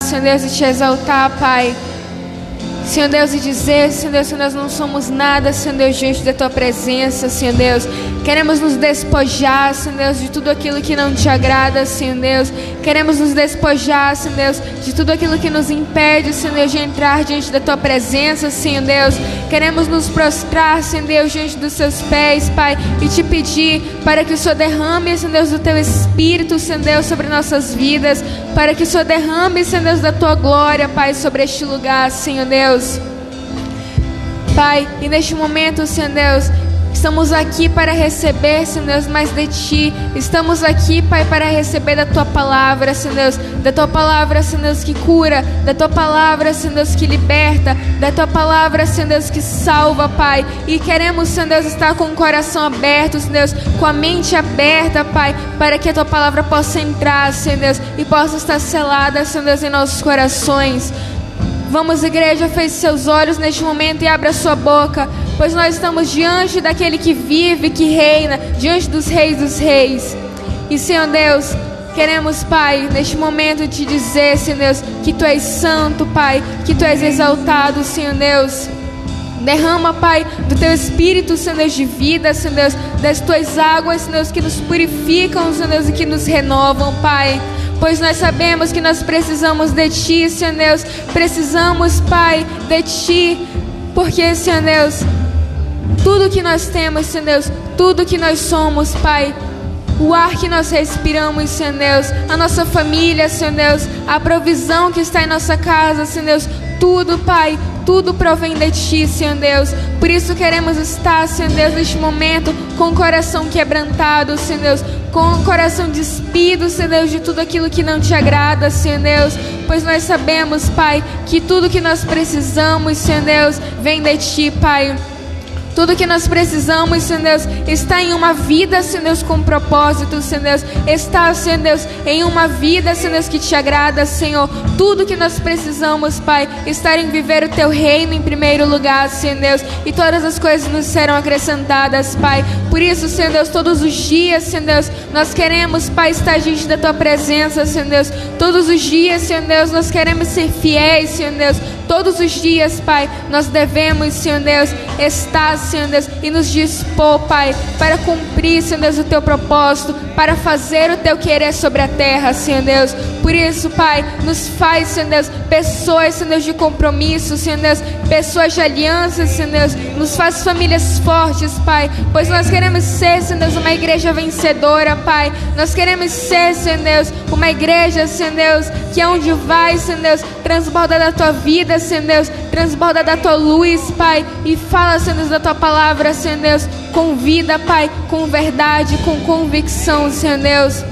Senhor Deus, e te exaltar, Pai. Senhor Deus, e dizer, Senhor Deus, que nós não somos nada, Senhor Deus, diante da Tua presença, Senhor Deus. Queremos nos despojar, Senhor Deus, de tudo aquilo que não te agrada, Senhor Deus. Queremos nos despojar, Senhor Deus, de tudo aquilo que nos impede, Senhor Deus, de entrar diante da Tua presença, Senhor Deus. Queremos nos prostrar, Senhor Deus, diante dos Seus pés, Pai, e te pedir para que o Senhor derrame, Senhor Deus, do Teu Espírito, Senhor Deus, sobre nossas vidas, para que o Senhor derrame, Senhor Deus, da Tua glória, Pai, sobre este lugar, Senhor Deus. Pai, e neste momento, Senhor Deus, estamos aqui para receber, Senhor Deus, mais de Ti. Estamos aqui, Pai, para receber da Tua palavra, Senhor Deus. Da Tua palavra, Senhor Deus, que cura. Da Tua palavra, Senhor Deus, que liberta. Da Tua palavra, Senhor Deus, que salva, Pai. E queremos, Senhor Deus, estar com o coração aberto, Senhor Deus, com a mente aberta, Pai, para que a Tua palavra possa entrar, Senhor Deus, e possa estar selada, Senhor Deus, em nossos corações. Vamos, igreja, feche seus olhos neste momento e abra sua boca, pois nós estamos diante daquele que vive, que reina, diante dos reis. E, Senhor Deus, queremos, Pai, neste momento te dizer, Senhor Deus, que Tu és santo, Pai, que Tu és exaltado, Senhor Deus. Derrama, Pai, do Teu Espírito, Senhor Deus, de vida, Senhor Deus, das Tuas águas, Senhor Deus, que nos purificam, Senhor Deus, e que nos renovam, Pai. Pois nós sabemos que nós precisamos de Ti, Senhor Deus. Precisamos, Pai, de Ti. Porque, Senhor Deus, tudo que nós temos, Senhor Deus, tudo que nós somos, Pai, o ar que nós respiramos, Senhor Deus, a nossa família, Senhor Deus, a provisão que está em nossa casa, Senhor Deus, tudo, Pai, tudo provém de Ti, Senhor Deus. Por isso queremos estar, Senhor Deus, neste momento com o coração quebrantado, Senhor Deus, com o coração despido, Senhor Deus, de tudo aquilo que não Te agrada, Senhor Deus. Pois nós sabemos, Pai, que tudo que nós precisamos, Senhor Deus, vem de Ti, Pai. Tudo que nós precisamos, Senhor Deus, está em uma vida, Senhor Deus, com propósito, Senhor Deus. Está, Senhor Deus, em uma vida, Senhor Deus, que Te agrada, Senhor. Tudo que nós precisamos, Pai, está em viver o Teu reino em primeiro lugar, Senhor Deus. E todas as coisas nos serão acrescentadas, Pai. Por isso, Senhor Deus, todos os dias, Senhor Deus, nós queremos, Pai, estar diante da Tua presença, Senhor Deus. Todos os dias, Senhor Deus, nós queremos ser fiéis, Senhor Deus. Todos os dias, Pai, nós devemos, Senhor Deus, estar, Senhor Deus, e nos dispor, Pai, para cumprir, Senhor Deus, o Teu propósito, para fazer o Teu querer sobre a terra, Senhor Deus. Por isso, Pai, nos faz, Senhor Deus, pessoas, Senhor Deus, de compromisso, Senhor Deus, pessoas de aliança, Senhor Deus. Nos faz famílias fortes, Pai, pois nós queremos ser, Senhor Deus, uma igreja vencedora, Pai. Nós queremos ser, Senhor Deus, uma igreja, Senhor Deus, que é onde vai, Senhor Deus, transborda da Tua vida, Senhor Deus, transborda da Tua luz, Pai, e fala, Senhor Deus, da Tua palavra, Senhor Deus, com vida, Pai, com verdade, com convicção, Senhor Deus.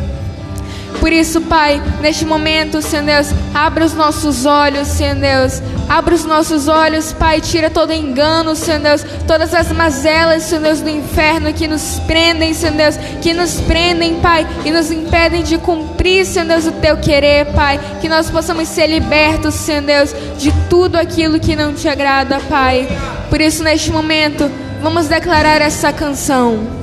Por isso, Pai, neste momento, Senhor Deus, abra os nossos olhos, Senhor Deus. Abra os nossos olhos, Pai, tira todo engano, Senhor Deus, todas as mazelas, Senhor Deus, do inferno que nos prendem, Senhor Deus, que nos prendem, Pai, e nos impedem de cumprir, Senhor Deus, o Teu querer, Pai, que nós possamos ser libertos, Senhor Deus, de tudo aquilo que não Te agrada, Pai. Por isso, neste momento, vamos declarar essa canção.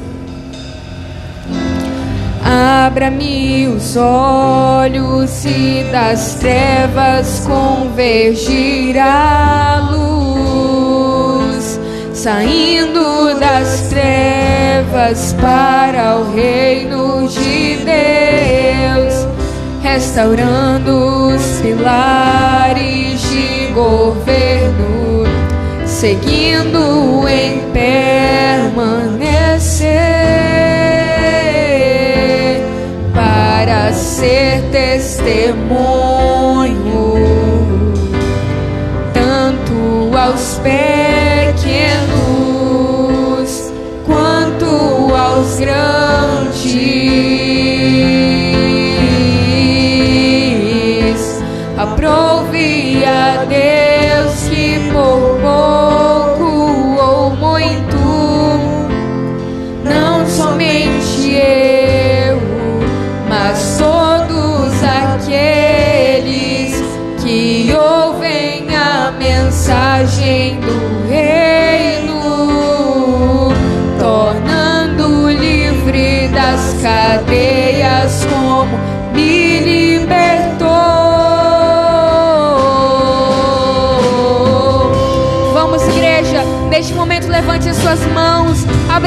Abra-me os olhos e das trevas convergir a luz, saindo das trevas para o reino de Deus, restaurando os pilares de governo, seguindo em permanecer, para ser testemunho tanto aos pequenos quanto aos grandes. Aprove a Deus que por pouco ou muito, não somente eu, mas todos aqueles que ouvem a mensagem do reino, tornando livre das cadeias como me libertou.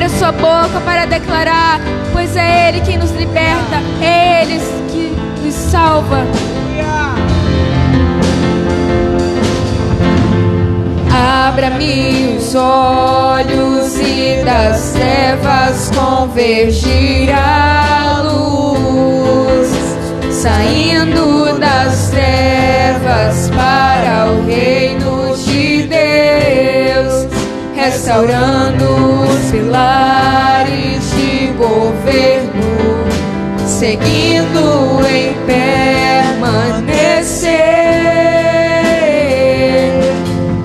Abra sua boca para declarar, pois é Ele quem nos liberta, é Ele que nos salva. Abra-me os olhos e das trevas convergir a luz, saindo das trevas para o reino de Deus, restaurando os pilares de governo, seguindo em permanecer,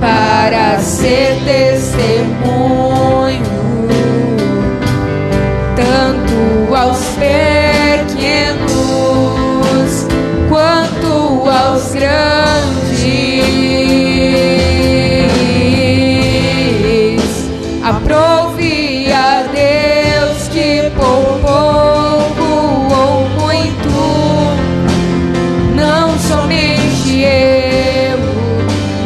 para ser testemunho tanto aos pequenos quanto aos grandes. Aprove a Deus que por pouco ou muito, não somente eu,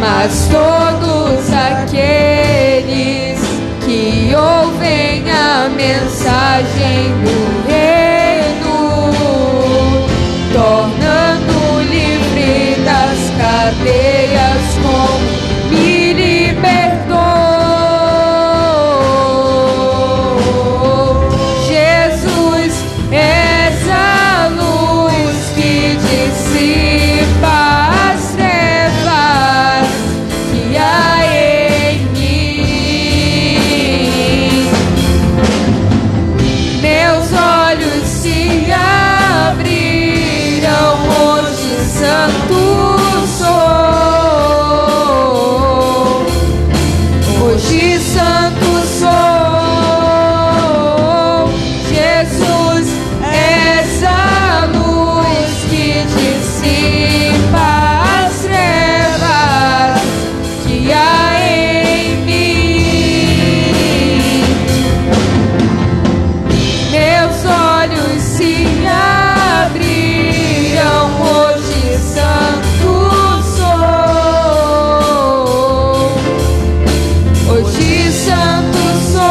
mas todos aqueles que ouvem a mensagem do reino, tornando livre das cadeias como me libertou. Jesus, és a luz que dissipa as trevas que há em mim. Meus olhos se abriram, hoje santo sou, hoje santo sou. Jesus, és a luz que dissipa as trevas que há em mim. Meus olhos se abriram, hoje santo sou, hoje santo sou.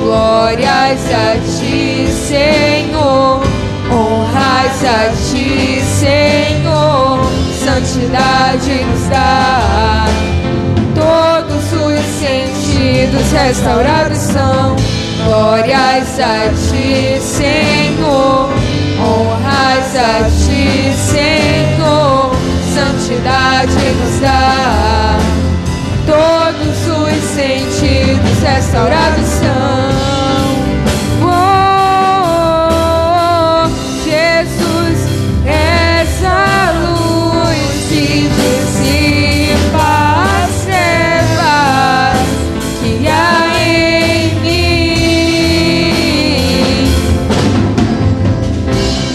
Glórias a ti, Senhor, honras a ti, Senhor, santidade nos dá todos os sentidos, restaurados são. Glórias a ti, Senhor, honras a ti, Senhor, santidade nos dá todos os sentidos, restaurados são. Oh, Jesus, és a luz que dissipa as trevas que há em mim.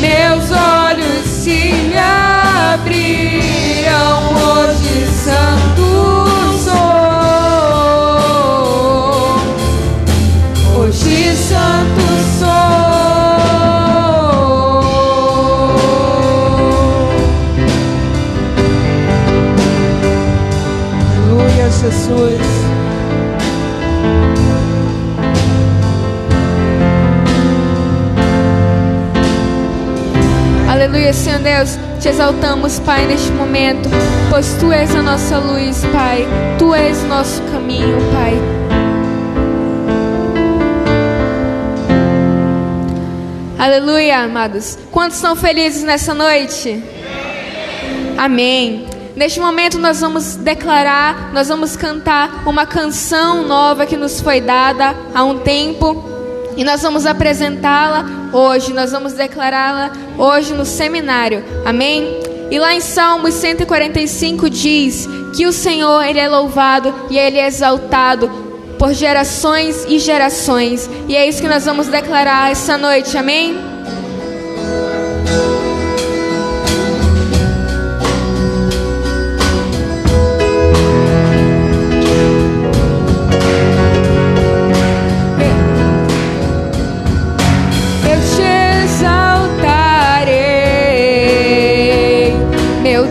Meus olhos se abriram, hoje santo sou, hoje santo sou. Aleluia, Jesus. Aleluia, Senhor Deus, te exaltamos, Pai, neste momento, pois Tu és a nossa luz, Pai, Tu és o nosso caminho, Pai. Aleluia, amados. Quantos estão felizes nessa noite? Amém. Neste momento nós vamos declarar, nós vamos cantar uma canção nova que nos foi dada há um tempo. E nós vamos apresentá-la hoje, nós vamos declará-la hoje no seminário, amém? E lá em Salmos 145 diz que o Senhor, Ele é louvado e Ele é exaltado por gerações e gerações. E é isso que nós vamos declarar essa noite, amém?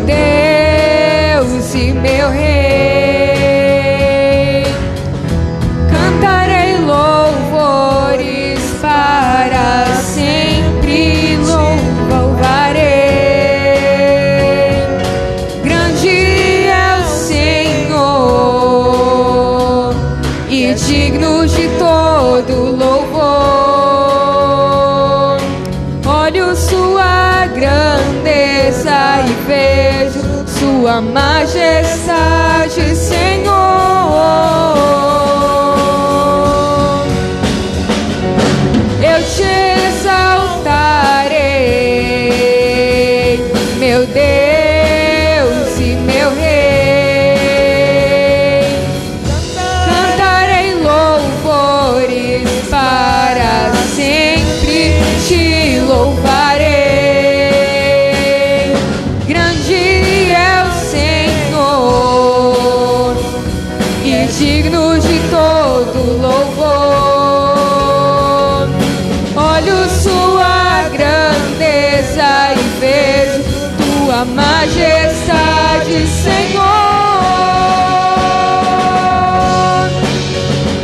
Deus e meu Rei, tua majestade, Senhor. Eu te exaltarei, meu Deus e meu Rei. Cantarei louvores para sempre, te louvarei. Grande é o Senhor e digno de todo louvor. Olho sua grandeza e vejo tua majestade, Senhor.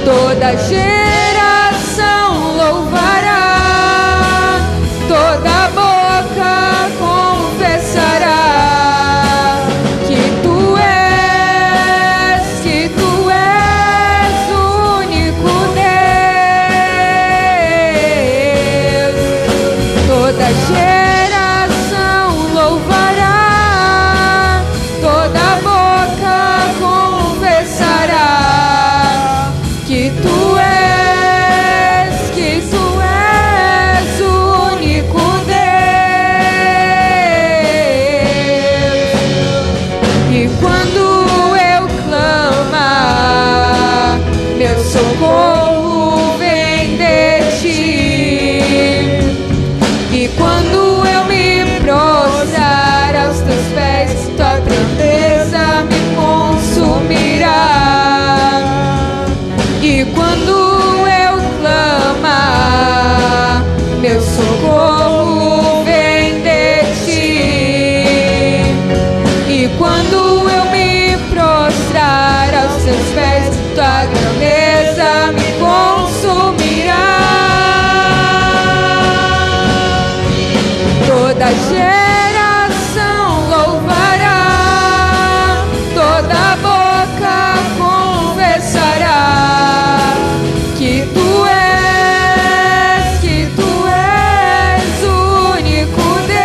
Toda geração louvará, toda boca confessará que tu és o único Deus. Toda geração louvará, toda boca confessará que tu és o único Deus. E quando eu clamar, meu socorro vem de ti. E quando eu me prostrar aos teus pés, tua grandeza me consumirá. E quando eu clamar, meu socorro vem de ti. E quando eu me prostrar aos teus pés, tua grandeza me consumirá. Toda geração louvará, toda boca confessará que tu és o único Deus.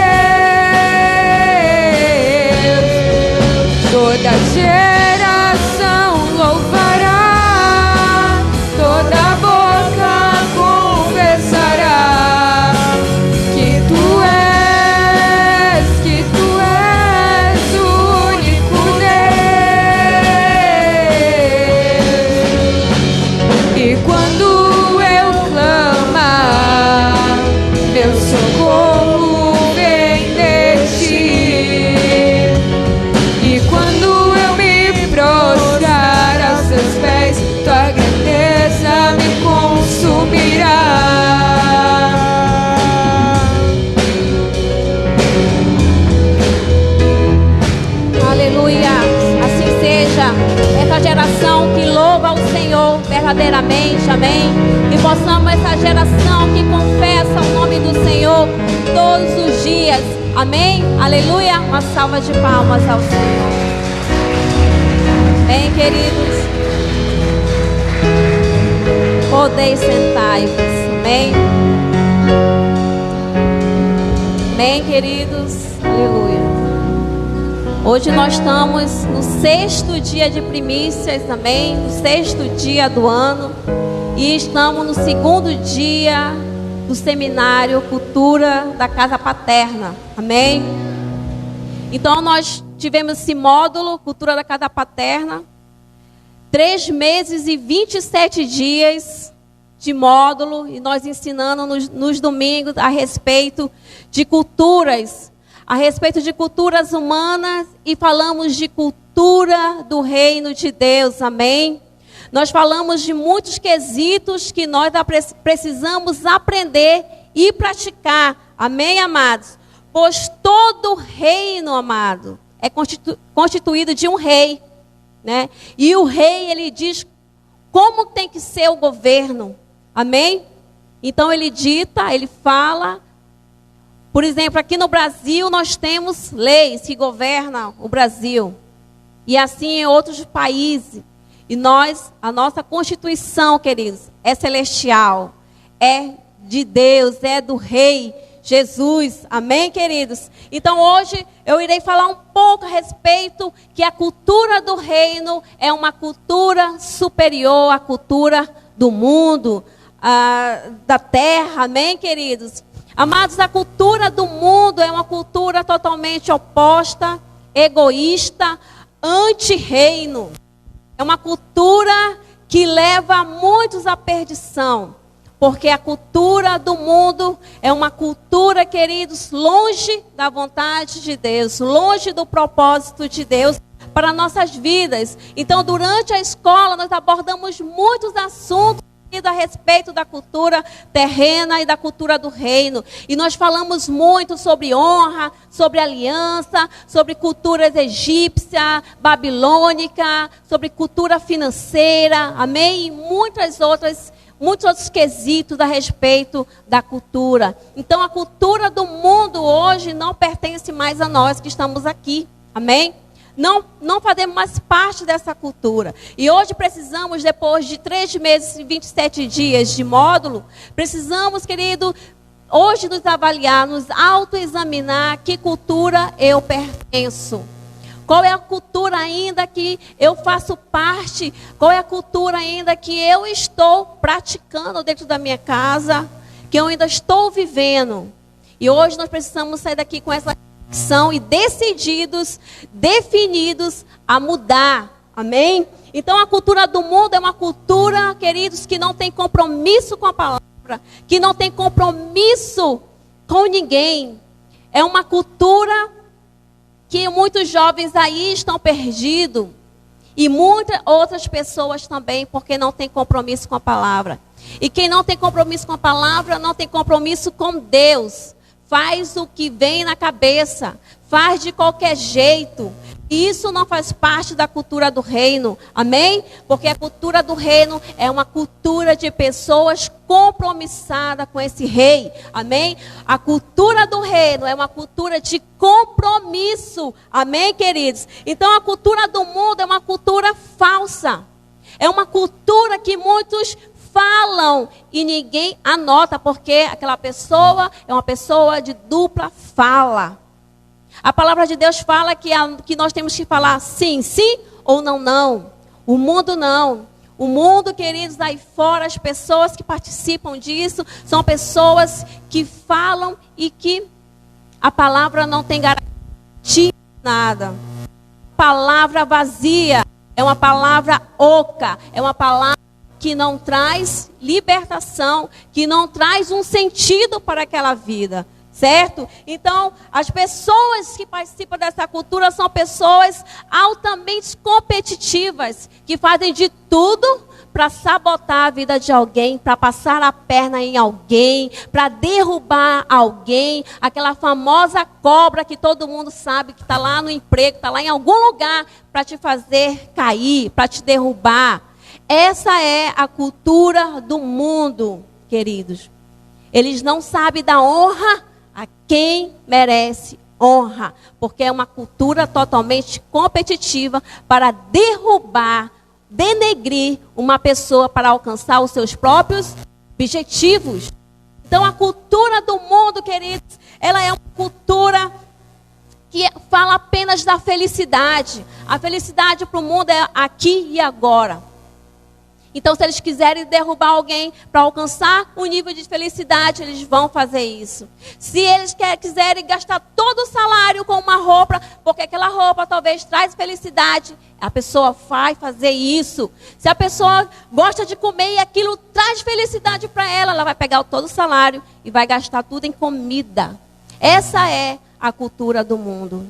Toda geração louvará, toda boca confessará que tu és o único Deus. E quando eu clamar, meu socorro vem de ti. E quando eu me prostrar aos teus pés, tua grandeza me consumirá. Aleluia, assim seja. Essa geração que louva o Senhor verdadeiramente, amém. Que possamos essa geração que confessa o nome do Senhor todos os dias, amém. Aleluia, uma salva de palmas ao Senhor. Bem, queridos, podeis sentar-vos, amém. Bem, queridos, aleluia. Hoje nós estamos no 6º dia de primícias também, no 6º dia do ano. E estamos no 2º dia do seminário Cultura da Casa Paterna, amém? Então nós tivemos esse módulo, Cultura da Casa Paterna, 3 meses e 27 dias de módulo. E nós ensinando nos domingos a respeito de culturas, a respeito de culturas humanas, e falamos de cultura do reino de Deus, amém? Nós falamos de muitos quesitos que nós precisamos aprender e praticar, amém, amados? Pois todo reino, amado, é constituído de um rei, né? E o rei, ele diz como tem que ser o governo, amém? Então ele dita, ele fala. Por exemplo, aqui no Brasil nós temos leis que governam o Brasil. E assim em outros países. E a nossa Constituição, queridos, é celestial. É de Deus, é do Rei Jesus. Amém, queridos? Então hoje eu irei falar um pouco a respeito que a cultura do reino é uma cultura superior à cultura do mundo, da terra. Amém, queridos? Amados, a cultura do mundo é uma cultura totalmente oposta, egoísta, anti-reino. É uma cultura que leva muitos à perdição. Porque a cultura do mundo é uma cultura, queridos, longe da vontade de Deus, longe do propósito de Deus para nossas vidas. Então, durante a escola, nós abordamos muitos assuntos a respeito da cultura terrena e da cultura do reino. E nós falamos muito sobre honra, sobre aliança, sobre cultura egípcia, babilônica, sobre cultura financeira, amém? E muitos outros quesitos a respeito da cultura. Então a cultura do mundo hoje não pertence mais a nós que estamos aqui, amém? Não fazemos mais parte dessa cultura. E hoje precisamos, depois de 3 meses e 27 dias de módulo, precisamos, querido, hoje nos avaliar, nos autoexaminar, a que cultura eu pertenço. Qual é a cultura ainda que eu faço parte? Qual é a cultura ainda que eu estou praticando dentro da minha casa? Que eu ainda estou vivendo? E hoje nós precisamos sair daqui com essa reflexão e definidos a mudar. Amém? Então a cultura do mundo é uma cultura, queridos, que não tem compromisso com a palavra, que não tem compromisso com ninguém. É uma cultura que muitos jovens aí estão perdidos. E muitas outras pessoas também, porque não tem compromisso com a palavra. E quem não tem compromisso com a palavra, não tem compromisso com Deus. Faz o que vem na cabeça. Faz de qualquer jeito. E isso não faz parte da cultura do reino. Amém? Porque a cultura do reino é uma cultura de pessoas compromissadas com esse rei. Amém? A cultura do reino é uma cultura de compromisso. Amém, queridos? Então a cultura do mundo é uma cultura falsa. É uma cultura que muitos falam e ninguém anota, porque aquela pessoa é uma pessoa de dupla fala. A palavra de Deus fala que nós temos que falar sim, sim ou não, não. O mundo não. O mundo, queridos, aí fora, as pessoas que participam disso são pessoas que falam e que a palavra não tem garantia de nada. Palavra vazia é uma palavra oca, é uma palavra que não traz libertação, que não traz um sentido para aquela vida. Certo? Então, as pessoas que participam dessa cultura são pessoas altamente competitivas, que fazem de tudo para sabotar a vida de alguém, para passar a perna em alguém, para derrubar alguém, aquela famosa cobra que todo mundo sabe que está lá no emprego, está lá em algum lugar para te fazer cair, para te derrubar. Essa é a cultura do mundo, queridos. Eles não sabem da honra a quem merece honra, porque é uma cultura totalmente competitiva para derrubar, denegrir uma pessoa para alcançar os seus próprios objetivos. Então a cultura do mundo, queridos, ela é uma cultura que fala apenas da felicidade. A felicidade para o mundo é aqui e agora. Então, se eles quiserem derrubar alguém para alcançar um nível de felicidade, eles vão fazer isso. Se eles quiserem gastar todo o salário com uma roupa, porque aquela roupa talvez traz felicidade, a pessoa vai fazer isso. Se a pessoa gosta de comer e aquilo traz felicidade para ela, ela vai pegar todo o salário e vai gastar tudo em comida. Essa é a cultura do mundo.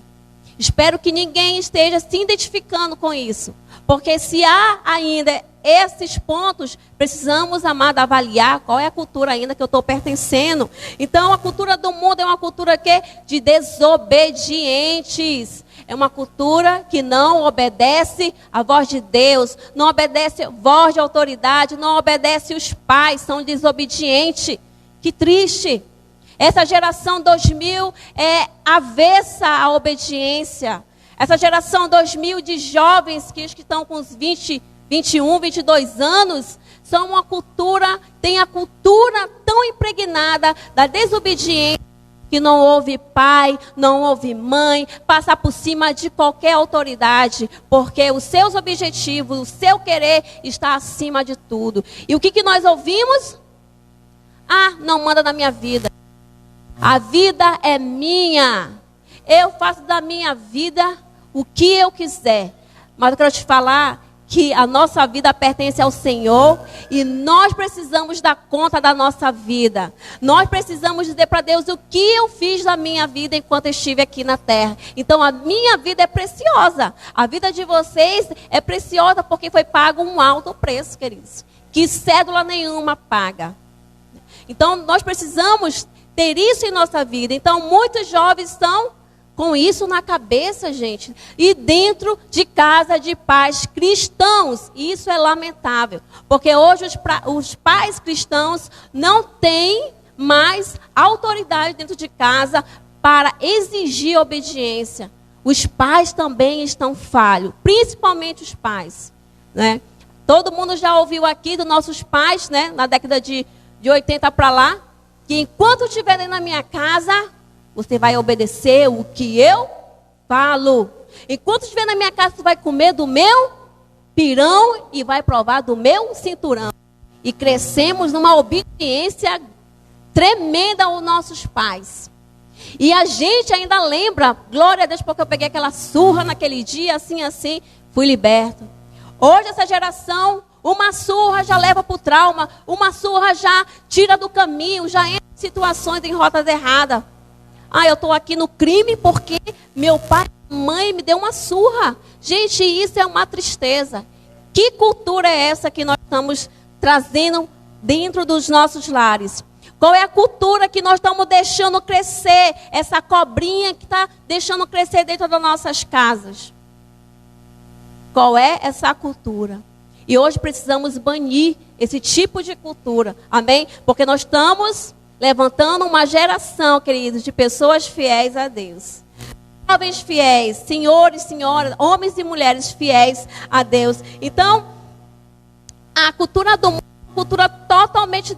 Espero que ninguém esteja se identificando com isso. Porque se há ainda esses pontos, precisamos, amado, avaliar qual é a cultura ainda que eu estou pertencendo. Então, a cultura do mundo é uma cultura de desobedientes. É uma cultura que não obedece à voz de Deus, não obedece à voz de autoridade, não obedece os pais, são desobedientes. Que triste. Essa geração 2000 é avessa à obediência. Essa geração 2000 de jovens que estão com os 20, 21, 22 anos, são uma cultura, tem a cultura tão impregnada da desobediência, que não ouve pai, não ouve mãe, passar por cima de qualquer autoridade, porque os seus objetivos, o seu querer está acima de tudo. E o que nós ouvimos? Ah, não manda na minha vida. A vida é minha. Eu faço da minha vida o que eu quiser. Mas eu quero te falar que a nossa vida pertence ao Senhor e nós precisamos dar conta da nossa vida. Nós precisamos dizer para Deus o que eu fiz na minha vida enquanto estive aqui na terra. Então a minha vida é preciosa. A vida de vocês é preciosa porque foi pago um alto preço, queridos. Que cédula nenhuma paga. Então nós precisamos ter isso em nossa vida. Então muitos jovens estão com isso na cabeça, gente. E dentro de casa de pais cristãos. Isso é lamentável. Porque hoje os pais cristãos não têm mais autoridade dentro de casa para exigir obediência. Os pais também estão falhos. Principalmente os pais. Né? Todo mundo já ouviu aqui dos nossos pais, né? Na década de 80 para lá. Que enquanto estiverem na minha casa, você vai obedecer o que eu falo. Enquanto estiver na minha casa, você vai comer do meu pirão e vai provar do meu cinturão. E crescemos numa obediência tremenda aos nossos pais. E a gente ainda lembra, glória a Deus, porque eu peguei aquela surra naquele dia, assim, fui liberto. Hoje essa geração, uma surra já leva para o trauma, uma surra já tira do caminho, já entra em situações, em rotas erradas. Ah, eu estou aqui no crime porque meu pai e mãe me deu uma surra. Gente, isso é uma tristeza. Que cultura é essa que nós estamos trazendo dentro dos nossos lares? Qual é a cultura que nós estamos deixando crescer? Essa cobrinha que está deixando crescer dentro das nossas casas. Qual é essa cultura? E hoje precisamos banir esse tipo de cultura. Amém? Porque nós estamos levantando uma geração, queridos, de pessoas fiéis a Deus. Jovens fiéis, senhores, senhoras, homens e mulheres fiéis a Deus. Então, a cultura do mundo é uma cultura totalmente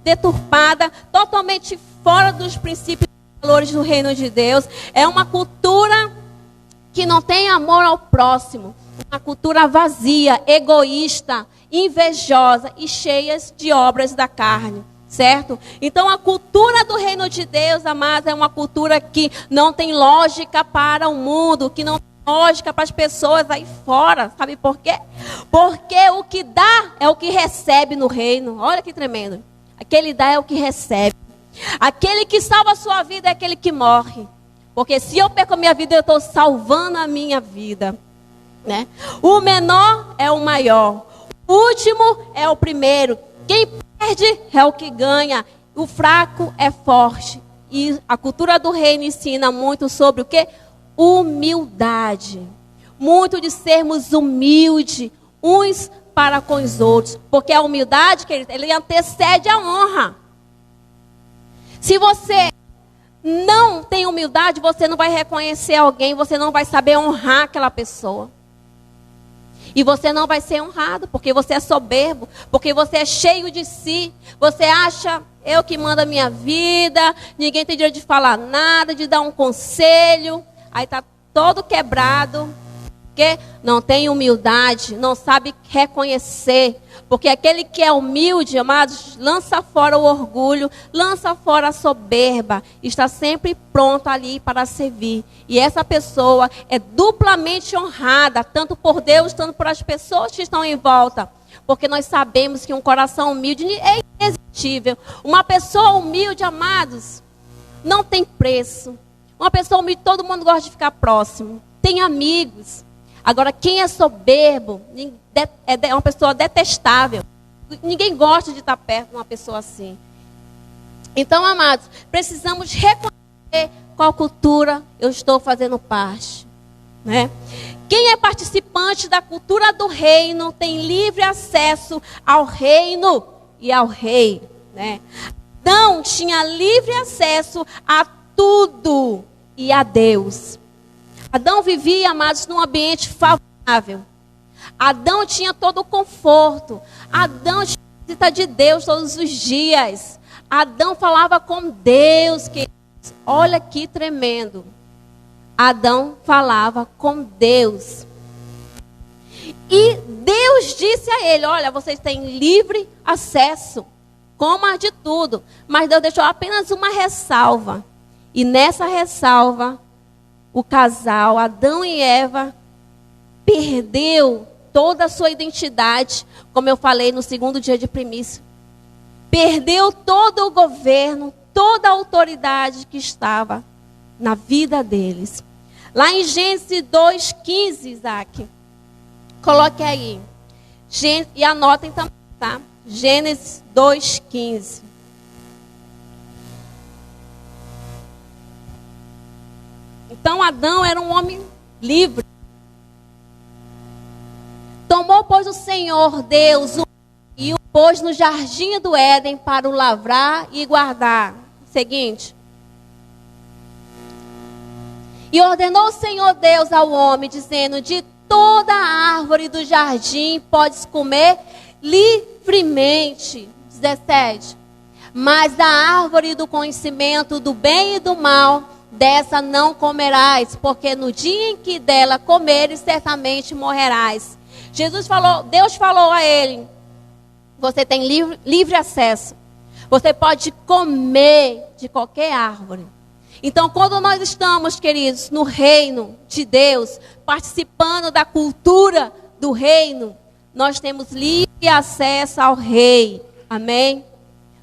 deturpada, totalmente fora dos princípios e valores do reino de Deus. É uma cultura que não tem amor ao próximo. Uma cultura vazia, egoísta, invejosa e cheia de obras da carne. Certo? Então a cultura do reino de Deus, amados, é uma cultura que não tem lógica para o mundo, que não tem lógica para as pessoas aí fora. Sabe por quê? Porque o que dá é o que recebe no reino. Olha que tremendo. Aquele dá é o que recebe. Aquele que salva a sua vida é aquele que morre. Porque se eu perco a minha vida, eu estou salvando a minha vida. Né? O menor é o maior. O último é o primeiro. Quem perde é o que ganha. O fraco é forte. E a cultura do reino ensina muito sobre o quê? Humildade. Muito de sermos humildes uns para com os outros. Porque a humildade, querido, ele antecede a honra. Se você não tem humildade, você não vai reconhecer alguém, você não vai saber honrar aquela pessoa. E você não vai ser honrado, porque você é soberbo, porque você é cheio de si. Você acha, eu que mando a minha vida, ninguém tem direito de falar nada, de dar um conselho. Aí está todo quebrado, porque não tem humildade, não sabe reconhecer. Porque aquele que é humilde, amados, lança fora o orgulho, lança fora a soberba, está sempre pronto ali para servir. E essa pessoa é duplamente honrada, tanto por Deus, tanto por as pessoas que estão em volta. Porque nós sabemos que um coração humilde é irresistível. Uma pessoa humilde, amados, não tem preço. Uma pessoa humilde, todo mundo gosta de ficar próximo. Tem amigos. Agora, quem é soberbo é uma pessoa detestável. Ninguém gosta de estar perto de uma pessoa assim. Então, amados, precisamos reconhecer qual cultura eu estou fazendo parte. Né? Quem é participante da cultura do reino tem livre acesso ao reino e ao rei. Né? Adão tinha livre acesso a tudo e a Deus. Adão vivia, amados, num ambiente favorável. Adão tinha todo o conforto. Adão tinha a visita de Deus todos os dias. Adão falava com Deus, olha que tremendo. Adão falava com Deus. E Deus disse a ele, olha, vocês têm livre acesso, coma de tudo. Mas Deus deixou apenas uma ressalva. E nessa ressalva, o casal, Adão e Eva, perdeu toda a sua identidade, como eu falei no segundo dia de primícia. Perdeu todo o governo, toda a autoridade que estava na vida deles. Lá em Gênesis 2:15, Isaac, coloque aí. E anotem também, tá? Gênesis 2:15. Então Adão era um homem livre. Tomou, pois, o Senhor Deus e o pôs no jardim do Éden para o lavrar e guardar. Seguinte. E ordenou o Senhor Deus ao homem, dizendo, de toda a árvore do jardim podes comer livremente. 17. Mas da árvore do conhecimento do bem e do mal, dessa não comerás, porque no dia em que dela comeres, certamente morrerás. Deus falou a ele, você tem livre acesso. Você pode comer de qualquer árvore. Então, quando nós estamos, queridos, no reino de Deus, participando da cultura do reino, nós temos livre acesso ao rei. Amém?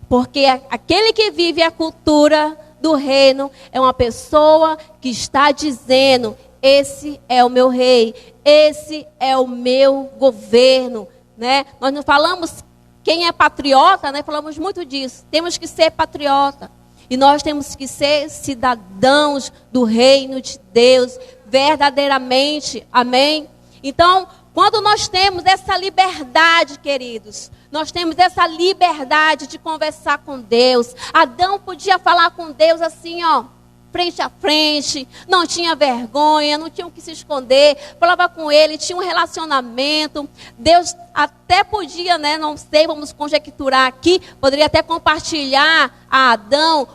Porque aquele que vive a cultura do reino é uma pessoa que está dizendo, esse é o meu rei, esse é o meu governo, né? Nós não falamos quem é patriota, né? Falamos muito disso. Temos que ser patriota. E nós temos que ser cidadãos do reino de Deus, verdadeiramente. Amém? Então, quando nós temos essa liberdade, queridos, nós temos essa liberdade de conversar com Deus. Adão podia falar com Deus assim, ó, frente a frente, não tinha vergonha, não tinha o que se esconder, falava com ele, tinha um relacionamento. Deus até podia, né, não sei, vamos conjecturar aqui, poderia até compartilhar a Adão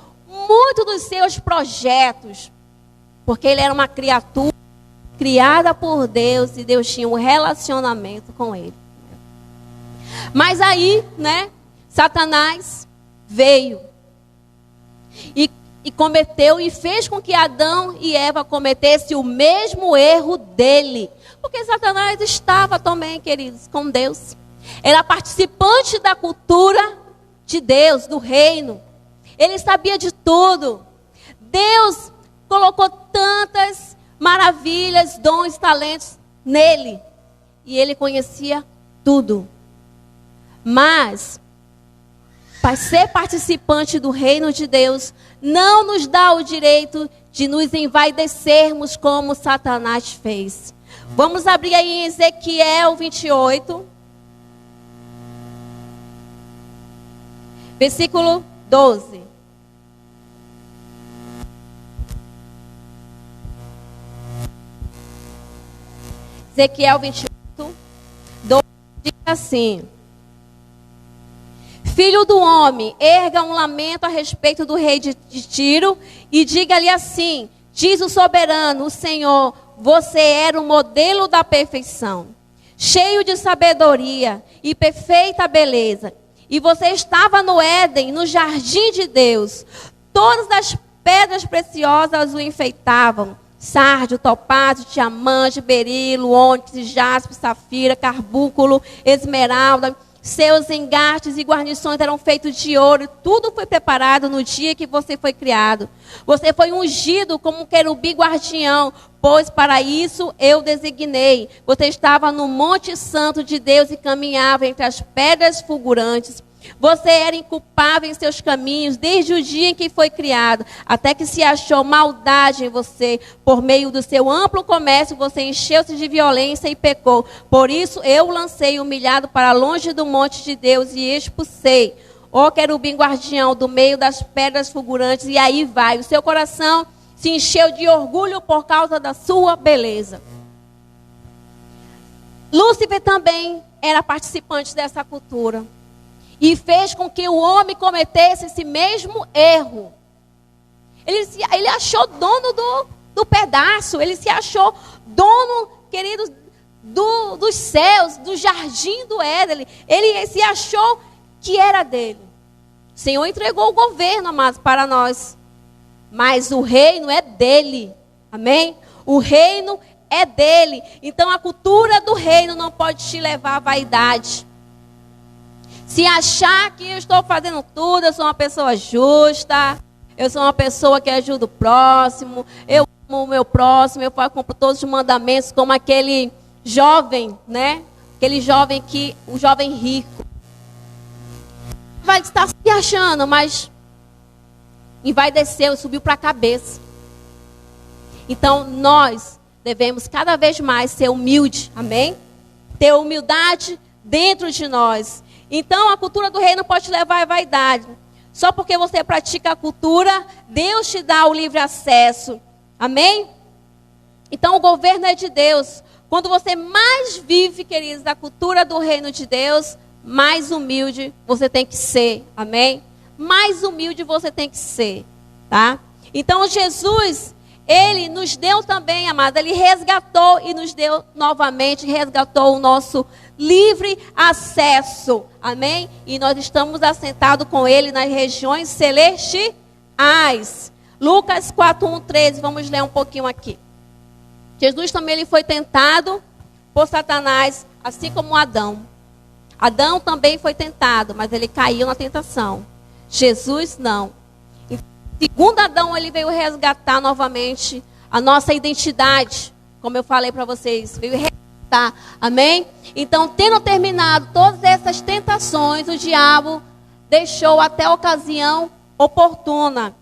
muito dos seus projetos, porque ele era uma criatura criada por Deus e Deus tinha um relacionamento com ele. Mas aí, né, Satanás veio e cometeu e fez com que Adão e Eva cometessem o mesmo erro dele. Porque Satanás estava também, queridos, com Deus. Era participante da cultura de Deus, do reino. Ele sabia de tudo. Deus colocou tantas maravilhas, dons, talentos nele. E ele conhecia tudo. Mas, para ser participante do reino de Deus, não nos dá o direito de nos envaidecermos como Satanás fez. Vamos abrir aí em Ezequiel 28. Versículo 12. Ezequiel 28, 12 diz assim: Filho do homem, erga um lamento a respeito do rei de Tiro e diga-lhe assim: diz o soberano, o Senhor, você era o modelo da perfeição, cheio de sabedoria e perfeita beleza. E você estava no Éden, no jardim de Deus. Todas as pedras preciosas o enfeitavam: sárdio, topázio, diamante, berilo, ônix, jaspe, safira, carbúnculo, esmeralda. Seus engastes e guarnições eram feitos de ouro. Tudo foi preparado no dia que você foi criado. Você foi ungido como um querubim guardião, pois para isso eu designei. Você estava no Monte Santo de Deus e caminhava entre as pedras fulgurantes. Você era inculpável em seus caminhos desde o dia em que foi criado, até que se achou maldade em você. Por meio do seu amplo comércio, você encheu-se de violência e pecou. Por isso eu o lancei humilhado para longe do monte de Deus e expulsei, ó querubim guardião, do meio das pedras fulgurantes. E aí vai, o seu coração se encheu de orgulho por causa da sua beleza. Lúcifer também era participante dessa cultura. E fez com que o homem cometesse esse mesmo erro. Ele achou dono do pedaço. Ele se achou dono, queridos, dos céus, do jardim do Éden. Ele se achou que era dele. O Senhor entregou o governo, amados, para nós. Mas o reino é dele. Amém? O reino é dele. Então a cultura do reino não pode te levar à vaidade. Se achar que eu estou fazendo tudo, eu sou uma pessoa justa, eu sou uma pessoa que ajuda o próximo, eu amo o meu próximo, eu cumpro todos os mandamentos, como aquele jovem, né? Aquele jovem o jovem rico. Vai estar se achando, mas envaideceu, subiu para a cabeça. Então nós devemos cada vez mais ser humilde, amém? Ter humildade dentro de nós. Então a cultura do reino pode te levar à vaidade. Só porque você pratica a cultura, Deus te dá o livre acesso. Amém? Então o governo é de Deus. Quando você mais vive, queridos, da cultura do reino de Deus, mais humilde você tem que ser. Amém? Mais humilde você tem que ser. Tá? Então Jesus, Ele nos deu também, amado, Ele resgatou e nos deu novamente, resgatou o nosso livre acesso, amém? E nós estamos assentados com Ele nas regiões celestiais. Lucas 4:13, vamos ler um pouquinho aqui. Jesus também ele foi tentado por Satanás, assim como Adão. Adão também foi tentado, mas ele caiu na tentação. Jesus não. Segundo Adão, ele veio resgatar novamente a nossa identidade, como eu falei para vocês, veio resgatar. Amém? Então, tendo terminado todas essas tentações, o diabo deixou até a ocasião oportuna.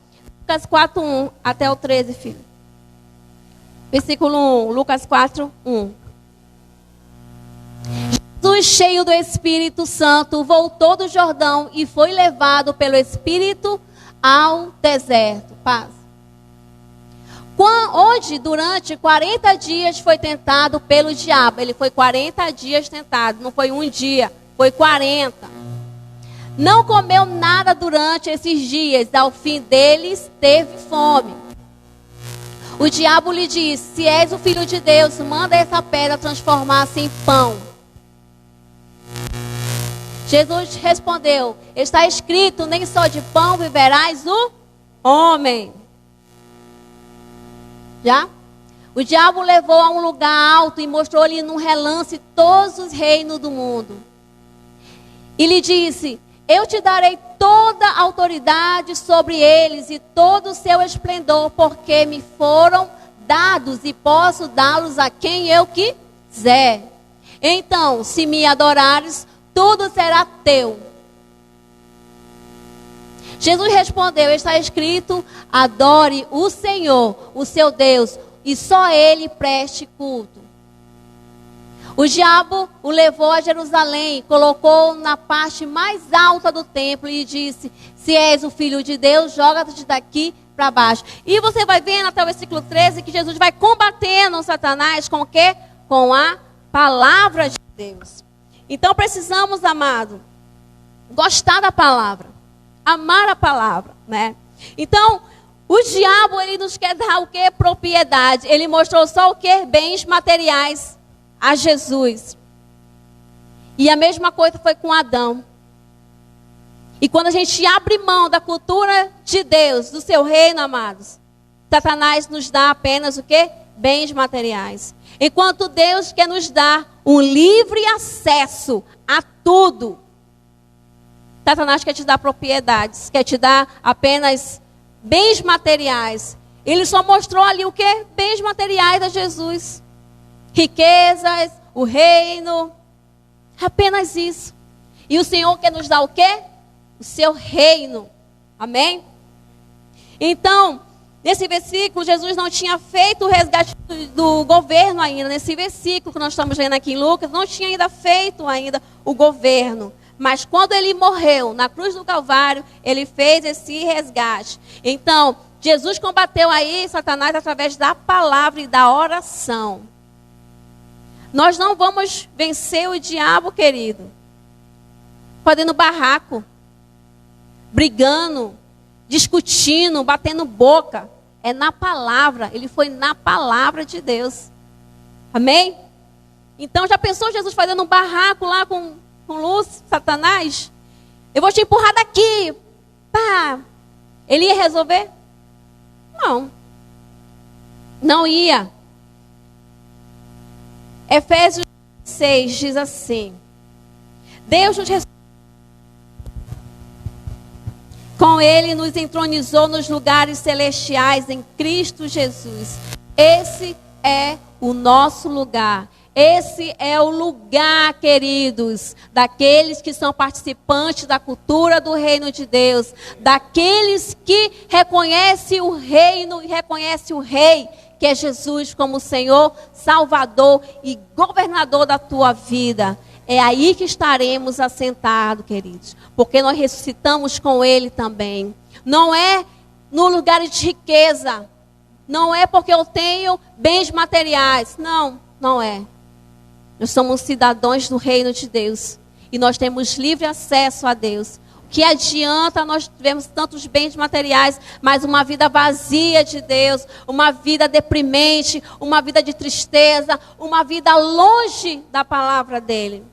Lucas 4:1 até o 13, filho. Versículo 1, Lucas 4:1. Jesus, cheio do Espírito Santo, voltou do Jordão e foi levado pelo Espírito ao deserto. Paz. Onde durante 40 dias foi tentado pelo diabo. Ele foi 40 dias tentado, não foi um dia, foi 40. Não comeu nada durante esses dias, ao fim deles teve fome. O diabo lhe disse: se és o filho de Deus, manda essa pedra transformar-se em pão. Jesus respondeu: está escrito, nem só de pão viverás o homem. Já? O diabo levou a um lugar alto e mostrou-lhe num relance todos os reinos do mundo. E lhe disse: eu te darei toda a autoridade sobre eles e todo o seu esplendor, porque me foram dados e posso dá-los a quem eu quiser. Então, se me adorares, tudo será teu. Jesus respondeu: está escrito, adore o Senhor, o seu Deus, e só Ele preste culto. O diabo o levou a Jerusalém, colocou na parte mais alta do templo e disse: se és o filho de Deus, joga-te daqui para baixo. E você vai vendo até o versículo 13 que Jesus vai combatendo Satanás com o quê? Com a palavra de Deus. Então precisamos, amado, gostar da palavra. Amar a palavra, né? Então, o diabo, ele nos quer dar o que? Propriedade. Ele mostrou só o que? Bens materiais a Jesus. E a mesma coisa foi com Adão. E quando a gente abre mão da cultura de Deus, do seu reino, amados, Satanás nos dá apenas o que? Bens materiais. Enquanto Deus quer nos dar um livre acesso a tudo. Satanás quer te dar propriedades, quer te dar apenas bens materiais. Ele só mostrou ali o que? Bens materiais a Jesus. Riquezas, o reino, apenas isso. E o Senhor quer nos dar o quê? O seu reino. Amém? Então, nesse versículo, Jesus não tinha feito o resgate do governo ainda. Nesse versículo que nós estamos lendo aqui em Lucas, não tinha ainda feito ainda o governo. Mas quando ele morreu na cruz do Calvário, ele fez esse resgate. Então, Jesus combateu aí Satanás através da palavra e da oração. Nós não vamos vencer o diabo, querido, fazendo barraco, brigando, discutindo, batendo boca. É na palavra. Ele foi na palavra de Deus. Amém? Então já pensou Jesus fazendo um barraco lá com Lúcifer, Satanás? Eu vou te empurrar daqui. Pá. Ele ia resolver? Não. Não ia. Efésios 6 diz assim: Deus nos ressuscitou. Com Ele nos entronizou nos lugares celestiais em Cristo Jesus. Esse é o nosso lugar. Esse é o lugar, queridos, daqueles que são participantes da cultura do reino de Deus, daqueles que reconhecem o reino e reconhecem o rei, que é Jesus como Senhor, Salvador e governador da tua vida. É aí que estaremos assentados, queridos, porque nós ressuscitamos com Ele também. Não é no lugar de riqueza, não é porque eu tenho bens materiais, não é. Nós somos cidadãos do reino de Deus e nós temos livre acesso a Deus. O que adianta nós termos tantos bens materiais, mas uma vida vazia de Deus, uma vida deprimente, uma vida de tristeza, uma vida longe da palavra dele.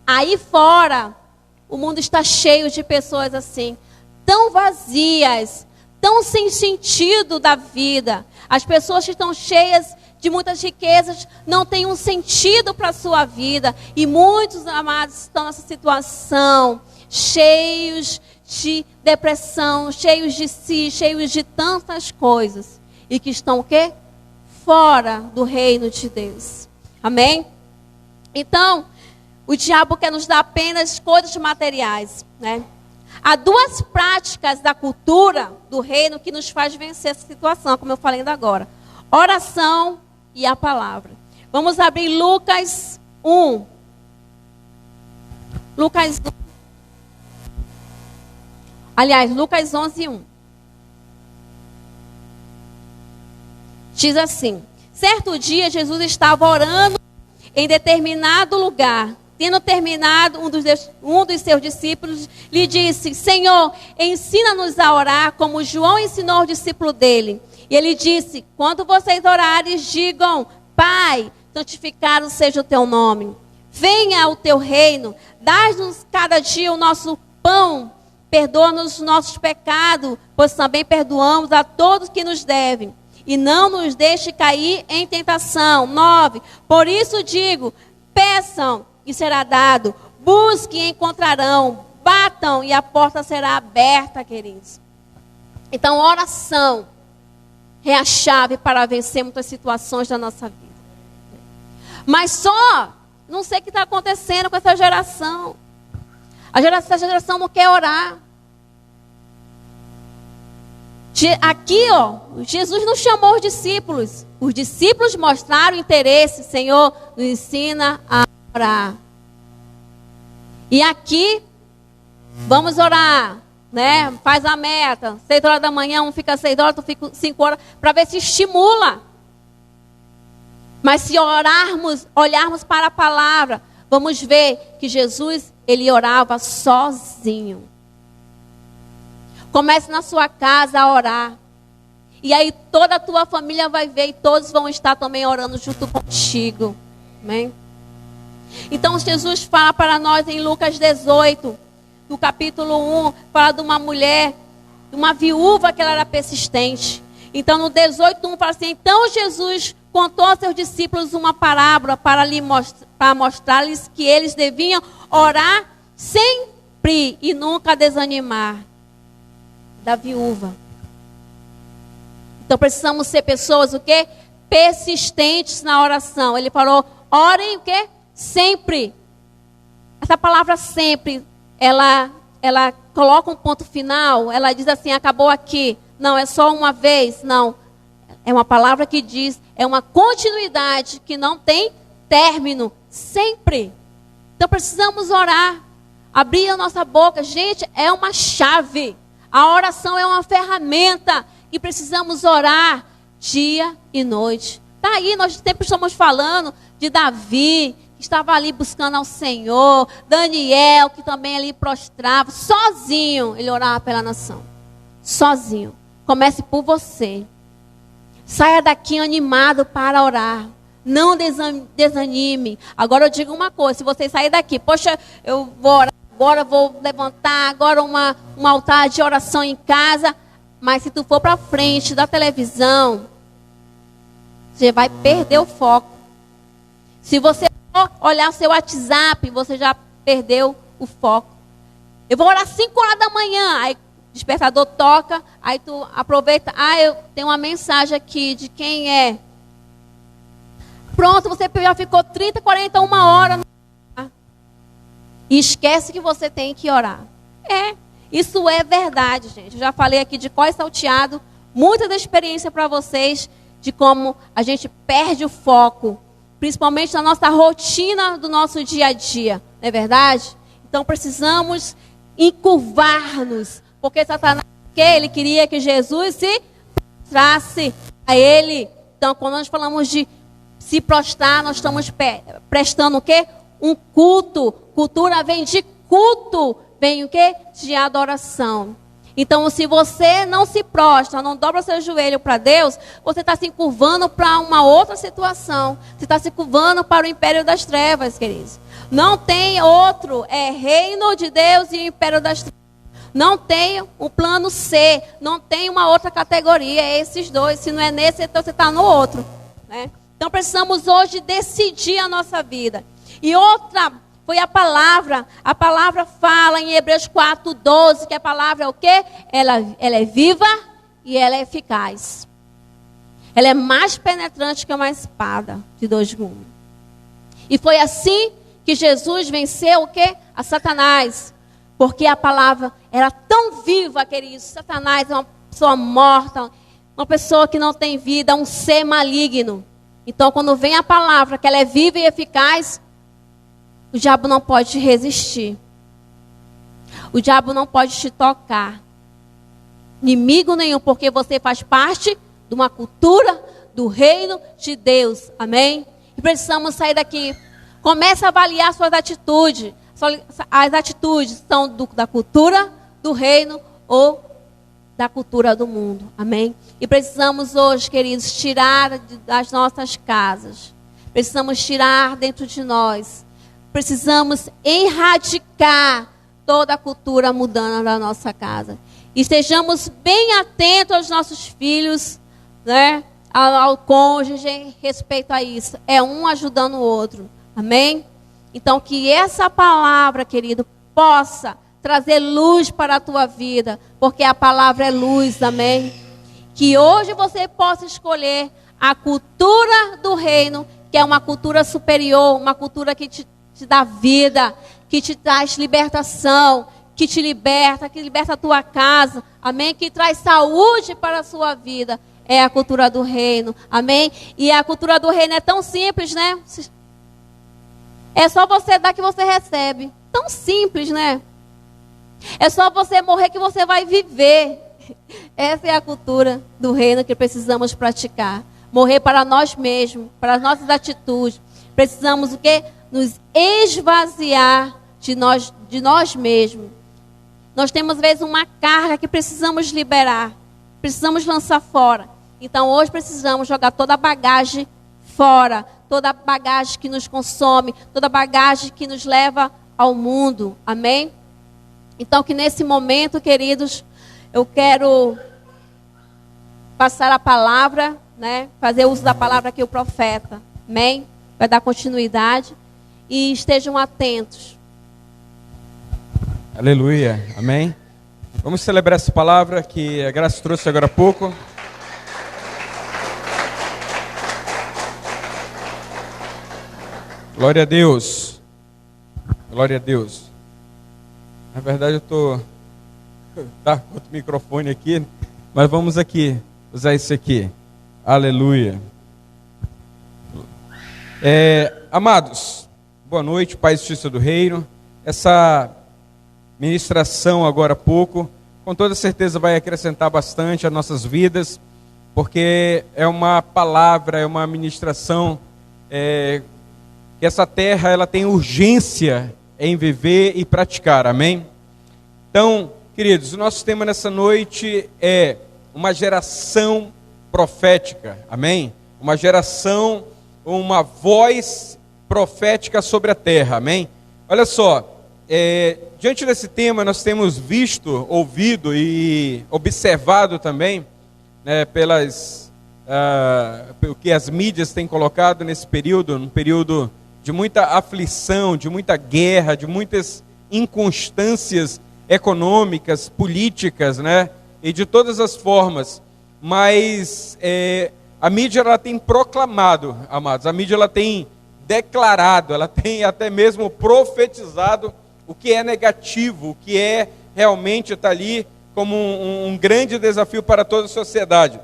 Aí fora, o mundo está cheio de pessoas assim, tão vazias, tão sem sentido da vida. As pessoas que estão cheias de muitas riquezas não têm um sentido para a sua vida. E muitos amados estão nessa situação, cheios de depressão, cheios de si, cheios de tantas coisas. E que estão o quê? Fora do reino de Deus. Amém? Então, o diabo quer nos dar apenas coisas materiais, né? Há duas práticas da cultura do reino que nos faz vencer essa situação, como eu falei ainda agora. Oração e a palavra. Vamos abrir Lucas 1. Lucas 1. Aliás, Lucas 11, 1. Diz assim: certo dia Jesus estava orando em determinado lugar. Tendo terminado, um dos seus discípulos lhe disse: Senhor, ensina-nos a orar como João ensinou o discípulo dele. E ele disse: quando vocês orarem, digam: Pai, santificado seja o teu nome. Venha o teu reino. Dá-nos cada dia o nosso pão. Perdoa-nos os nossos pecados, pois também perdoamos a todos que nos devem. E não nos deixe cair em tentação. 9. Por isso digo: peçam e será dado. Busquem e encontrarão. Batam e a porta será aberta, queridos. Então, oração é a chave para vencer muitas situações da nossa vida. Mas não sei o que está acontecendo com essa geração. Essa geração não quer orar. Aqui, Jesus não chamou os discípulos. Os discípulos mostraram interesse. Senhor, nos ensina a orar. E aqui, vamos orar, né? Faz a meta. 6 horas da manhã, um fica 6 horas, outro fica 5 horas, para ver se estimula. Mas se olharmos para a palavra, vamos ver que Jesus, ele orava sozinho. Comece na sua casa a orar. E aí toda a tua família vai ver e todos vão estar também orando junto contigo. Amém? Então Jesus fala para nós em Lucas 18, no capítulo 1, fala de uma mulher, de uma viúva que ela era persistente. Então no 18:1 fala assim: então Jesus contou aos seus discípulos uma parábola para mostrar-lhes que eles deviam orar sempre e nunca desanimar. Da viúva. Então precisamos ser pessoas o quê? Persistentes na oração. Ele falou: orem o quê? Sempre. Essa palavra sempre, ela coloca um ponto final, ela diz assim: acabou aqui. Não, é só uma vez. Não. É uma palavra que diz, é uma continuidade que não tem término. Sempre. Então precisamos orar. Abrir a nossa boca. Gente, é uma chave. A oração é uma ferramenta e precisamos orar dia e noite. Está aí, nós sempre estamos falando de Davi, que estava ali buscando ao Senhor. Daniel, que também ali prostrava, sozinho, ele orava pela nação. sozinho. Comece por você. Saia daqui animado para orar. Não desanime. Agora eu digo uma coisa, se você sair daqui, poxa, eu vou orar, agora vou levantar, agora um altar de oração em casa, mas se tu for para frente da televisão, você vai perder o foco. Se você for olhar seu WhatsApp, você já perdeu o foco. Eu vou orar 5 horas da manhã, aí o despertador toca, aí tu aproveita, eu tenho uma mensagem aqui, de quem é? Pronto, você já ficou 30, 40, 1 hora. E esquece que você tem que orar. Isso é verdade, gente. Eu já falei aqui de cós salteado, muita da experiência para vocês, de como a gente perde o foco, principalmente na nossa rotina do nosso dia a dia, não é verdade? Então precisamos encurvar-nos, porque Satanás, ele queria que Jesus se prostrasse a ele. Então, quando nós falamos de se prostrar, nós estamos prestando o quê? Um culto. Cultura vem de culto, vem o quê? De adoração. Então, se você não se prostra, não dobra seu joelho para Deus, você está se curvando para uma outra situação. Você está se curvando para o império das trevas, queridos. Não tem outro, é reino de Deus e o império das trevas. Não tem um plano C, não tem uma outra categoria, é esses dois. Se não é nesse, então você está no outro, né? Então precisamos hoje decidir a nossa vida. E outra foi a palavra. A palavra fala em Hebreus 4:12, que a palavra é o quê? Ela é viva e ela é eficaz. Ela é mais penetrante que uma espada de 2 gumes. E foi assim que Jesus venceu o quê? A Satanás. Porque a palavra era tão viva, queridos. Satanás é uma pessoa morta, uma pessoa que não tem vida, um ser maligno. Então, quando vem a palavra, que ela é viva e eficaz, o diabo não pode te resistir. O diabo não pode te tocar. Inimigo nenhum, porque você faz parte de uma cultura do reino de Deus. Amém? E precisamos sair daqui. Comece a avaliar suas atitudes. As atitudes são da cultura do reino ou da cultura do mundo. Amém? E precisamos hoje, queridos, tirar das nossas casas. Precisamos tirar dentro de nós. Precisamos erradicar toda a cultura mundana da nossa casa. E estejamos bem atentos aos nossos filhos, né? Ao cônjuge, em respeito a isso. É um ajudando o outro. Amém? Então, que essa palavra, querido, possa trazer luz para a tua vida, porque a palavra é luz, amém? Que hoje você possa escolher a cultura do reino, que é uma cultura superior, uma cultura que te dá vida, que te traz libertação, que te liberta, que liberta a tua casa, amém? Que traz saúde para a sua vida, é a cultura do reino, amém? E a cultura do reino é tão simples, né? É só você dar que você recebe, tão simples, né? É só você morrer que você vai viver. Essa é a cultura do reino que precisamos praticar. Morrer para nós mesmos, para as nossas atitudes. Precisamos o quê? Nos esvaziar de nós mesmos. Nós temos, às vezes, uma carga que precisamos liberar. Precisamos lançar fora. Então, hoje precisamos jogar toda a bagagem fora. Toda a bagagem que nos consome. Toda a bagagem que nos leva ao mundo. Amém? Então, que nesse momento, queridos, eu quero passar a palavra, né? Fazer uso da palavra aqui, o profeta. Amém? Vai dar continuidade. E estejam atentos. Aleluia. Amém? Vamos celebrar essa palavra que a Graça trouxe agora há pouco. Glória a Deus. Glória a Deus. Na verdade eu estou com outro microfone aqui, mas vamos aqui usar esse aqui. Aleluia. Amados, boa noite, Pai e Justiça do Reino. Essa ministração agora há pouco, com toda certeza vai acrescentar bastante às nossas vidas, porque é uma palavra, é uma ministração que essa terra ela tem urgência em viver e praticar, amém? Então, Queridos, o nosso tema nessa noite é uma geração profética, amém? Uma geração, uma voz profética sobre a terra, amém? Olha só, diante desse tema nós temos visto, ouvido e observado também, né, o que as mídias têm colocado nesse período, um período de muita aflição, de muita guerra, de muitas inconstâncias econômicas, políticas, né? E de todas as formas. Mas a mídia ela tem proclamado, amados, a mídia ela tem declarado, ela tem até mesmo profetizado o que é negativo, o que é realmente está ali como um grande desafio para toda a sociedade.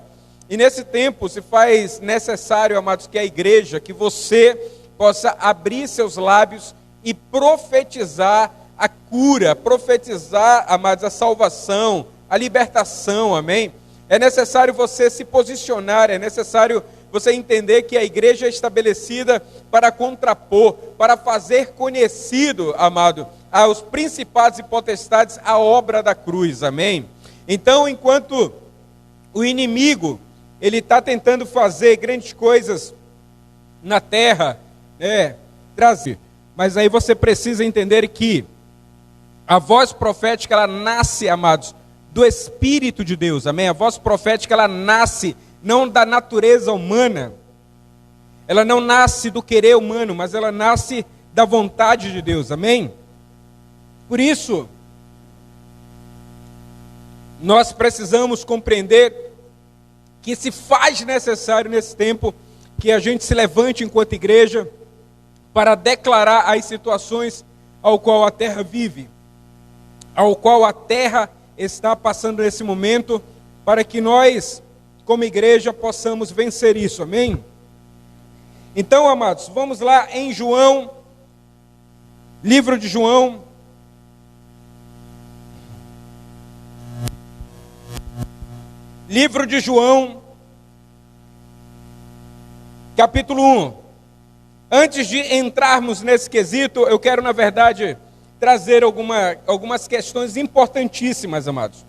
E nesse tempo se faz necessário, amados, que a igreja, que você possa abrir seus lábios e profetizar a cura, profetizar, amados, a salvação, a libertação, amém? É necessário você se posicionar, é necessário você entender que a igreja é estabelecida para contrapor, para fazer conhecido, amado, aos principados e potestades a obra da cruz, amém? Então, enquanto o inimigo, ele está tentando fazer grandes coisas na terra, trazer, mas aí você precisa entender que a voz profética, ela nasce, amados, do Espírito de Deus, amém? A voz profética, ela nasce não da natureza humana, ela não nasce do querer humano, mas ela nasce da vontade de Deus, amém? Por isso, nós precisamos compreender que se faz necessário nesse tempo que a gente se levante enquanto igreja para declarar as situações ao qual a terra vive, ao qual a terra está passando nesse momento, para que nós, como igreja, possamos vencer isso, amém? Então, amados, vamos lá em João, livro de João, capítulo 1. Antes de entrarmos nesse quesito, eu quero, na verdade, trazer algumas questões importantíssimas, amados.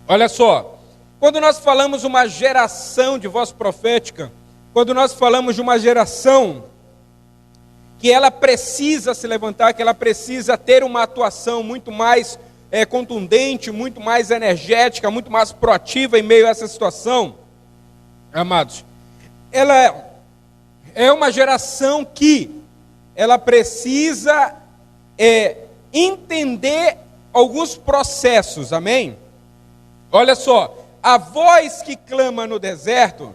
Olha só, quando nós falamos uma geração de voz profética, quando nós falamos de uma geração que ela precisa se levantar, que ela precisa ter uma atuação muito mais contundente, muito mais energética, muito mais proativa em meio a essa situação, amados, ela é uma geração que ela precisa entender alguns processos, amém? Olha só, a voz que clama no deserto,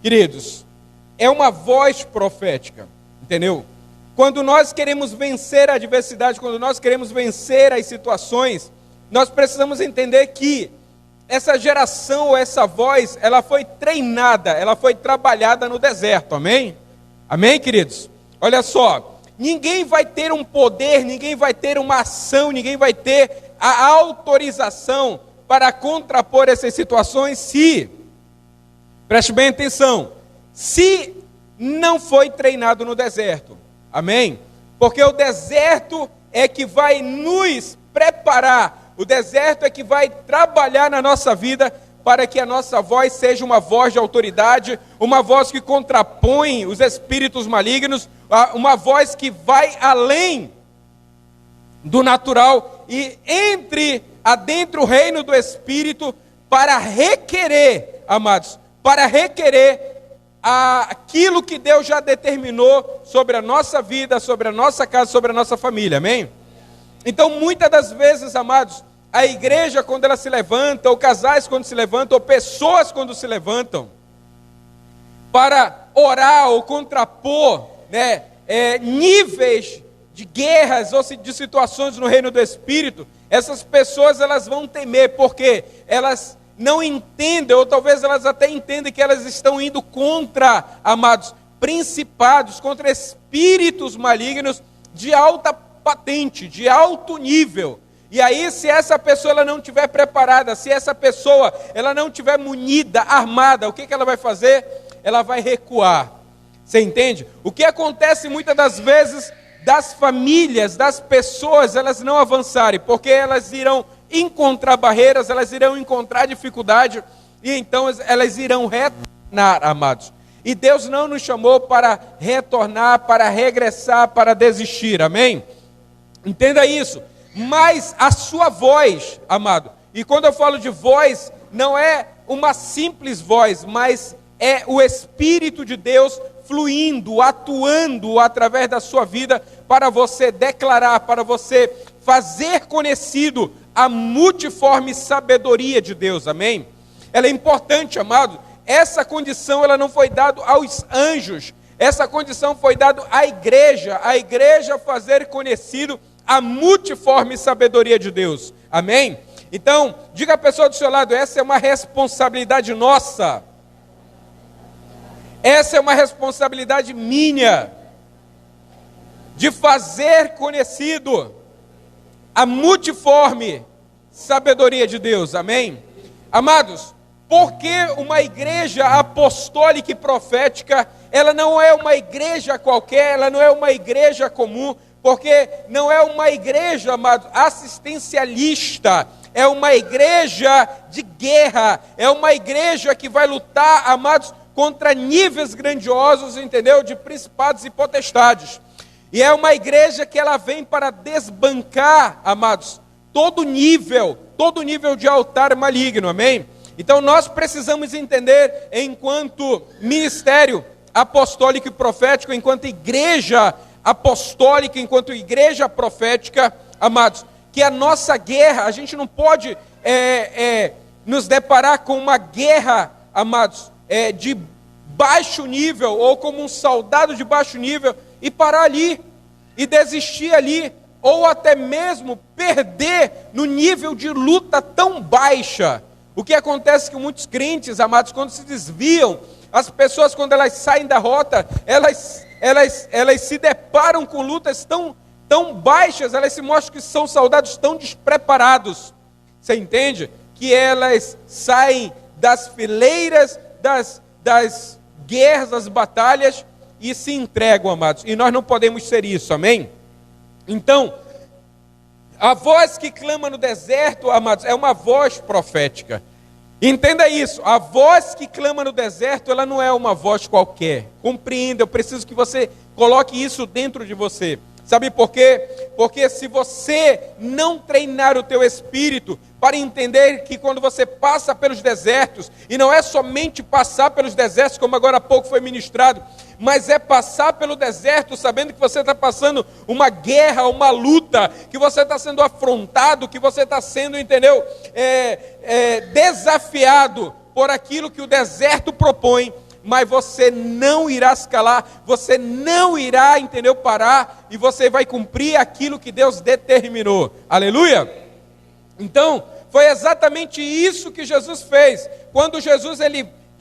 queridos, é uma voz profética, entendeu? Quando nós queremos vencer a adversidade, quando nós queremos vencer as situações, nós precisamos entender que essa geração, ou essa voz, ela foi treinada, ela foi trabalhada no deserto, amém? Amém, queridos? Olha só, ninguém vai ter um poder, ninguém vai ter uma ação, ninguém vai ter a autorização para contrapor essas situações se, preste bem atenção, se não foi treinado no deserto, amém? Porque o deserto é que vai nos preparar, o deserto é que vai trabalhar na nossa vida para que a nossa voz seja uma voz de autoridade, uma voz que contrapõe os espíritos malignos, uma voz que vai além do natural e entre adentro o reino do Espírito para requerer, amados, para requerer aquilo que Deus já determinou sobre a nossa vida, sobre a nossa casa, sobre a nossa família, amém? Então, muitas das vezes, amados, a igreja quando ela se levanta, ou casais quando se levantam, ou pessoas quando se levantam, para orar ou contrapor, níveis de guerras ou de situações no reino do Espírito, essas pessoas elas vão temer, porque elas não entendem, ou talvez elas até entendem que elas estão indo contra, amados, principados, contra espíritos malignos de alta patente, de alto nível. E aí, se essa pessoa ela não estiver preparada, se essa pessoa ela não estiver munida, armada, o que ela vai fazer? Ela vai recuar. Você entende? O que acontece muitas das vezes das famílias, das pessoas, elas não avançarem, porque elas irão encontrar barreiras, elas irão encontrar dificuldade, e então elas irão retornar, amados. E Deus não nos chamou para retornar, para regressar, para desistir, amém? Entenda isso. Mas a sua voz, amado, e quando eu falo de voz, não é uma simples voz, mas é o Espírito de Deus fluindo, atuando através da sua vida para você declarar, para você fazer conhecido a multiforme sabedoria de Deus, amém? Ela é importante, amado. Essa condição ela não foi dada aos anjos, essa condição foi dada à igreja fazer conhecido a multiforme sabedoria de Deus, amém? Então, diga à pessoa do seu lado, essa é uma responsabilidade nossa, essa é uma responsabilidade minha, de fazer conhecido a multiforme sabedoria de Deus, amém? Amados, porque uma igreja apostólica e profética, ela não é uma igreja qualquer, ela não é uma igreja comum, porque não é uma igreja, amados, assistencialista, é uma igreja de guerra, é uma igreja que vai lutar, amados, contra níveis grandiosos, entendeu? De principados e potestades. E é uma igreja que ela vem para desbancar, amados, todo nível de altar maligno, amém? Então nós precisamos entender, enquanto ministério apostólico e profético, enquanto igreja apostólica, enquanto igreja profética, amados, que a nossa guerra, a gente não pode nos deparar com uma guerra, amados, de baixo nível, ou como um soldado de baixo nível, e parar ali, e desistir ali, ou até mesmo perder no nível de luta tão baixa. O que acontece com muitos crentes, amados, quando se desviam, as pessoas, quando elas saem da rota, elas se deparam com lutas tão baixas, elas se mostram que são soldados tão despreparados. Você entende? Que elas saem das fileiras das guerras, das batalhas, e se entregam, amados. E nós não podemos ser isso, amém? Então, a voz que clama no deserto, amados, é uma voz profética. Entenda isso, a voz que clama no deserto, ela não é uma voz qualquer. Compreenda, eu preciso que você coloque isso dentro de você. Sabe por quê? Porque se você não treinar o teu espírito para entender que quando você passa pelos desertos, e não é somente passar pelos desertos, como agora há pouco foi ministrado, mas é passar pelo deserto sabendo que você está passando uma guerra, uma luta, que você está sendo afrontado, que você está sendo, entendeu, desafiado por aquilo que o deserto propõe. Mas você não irá se calar, você não irá, entendeu, parar, e você vai cumprir aquilo que Deus determinou. Aleluia! Então, foi exatamente isso que Jesus fez. Quando Jesus,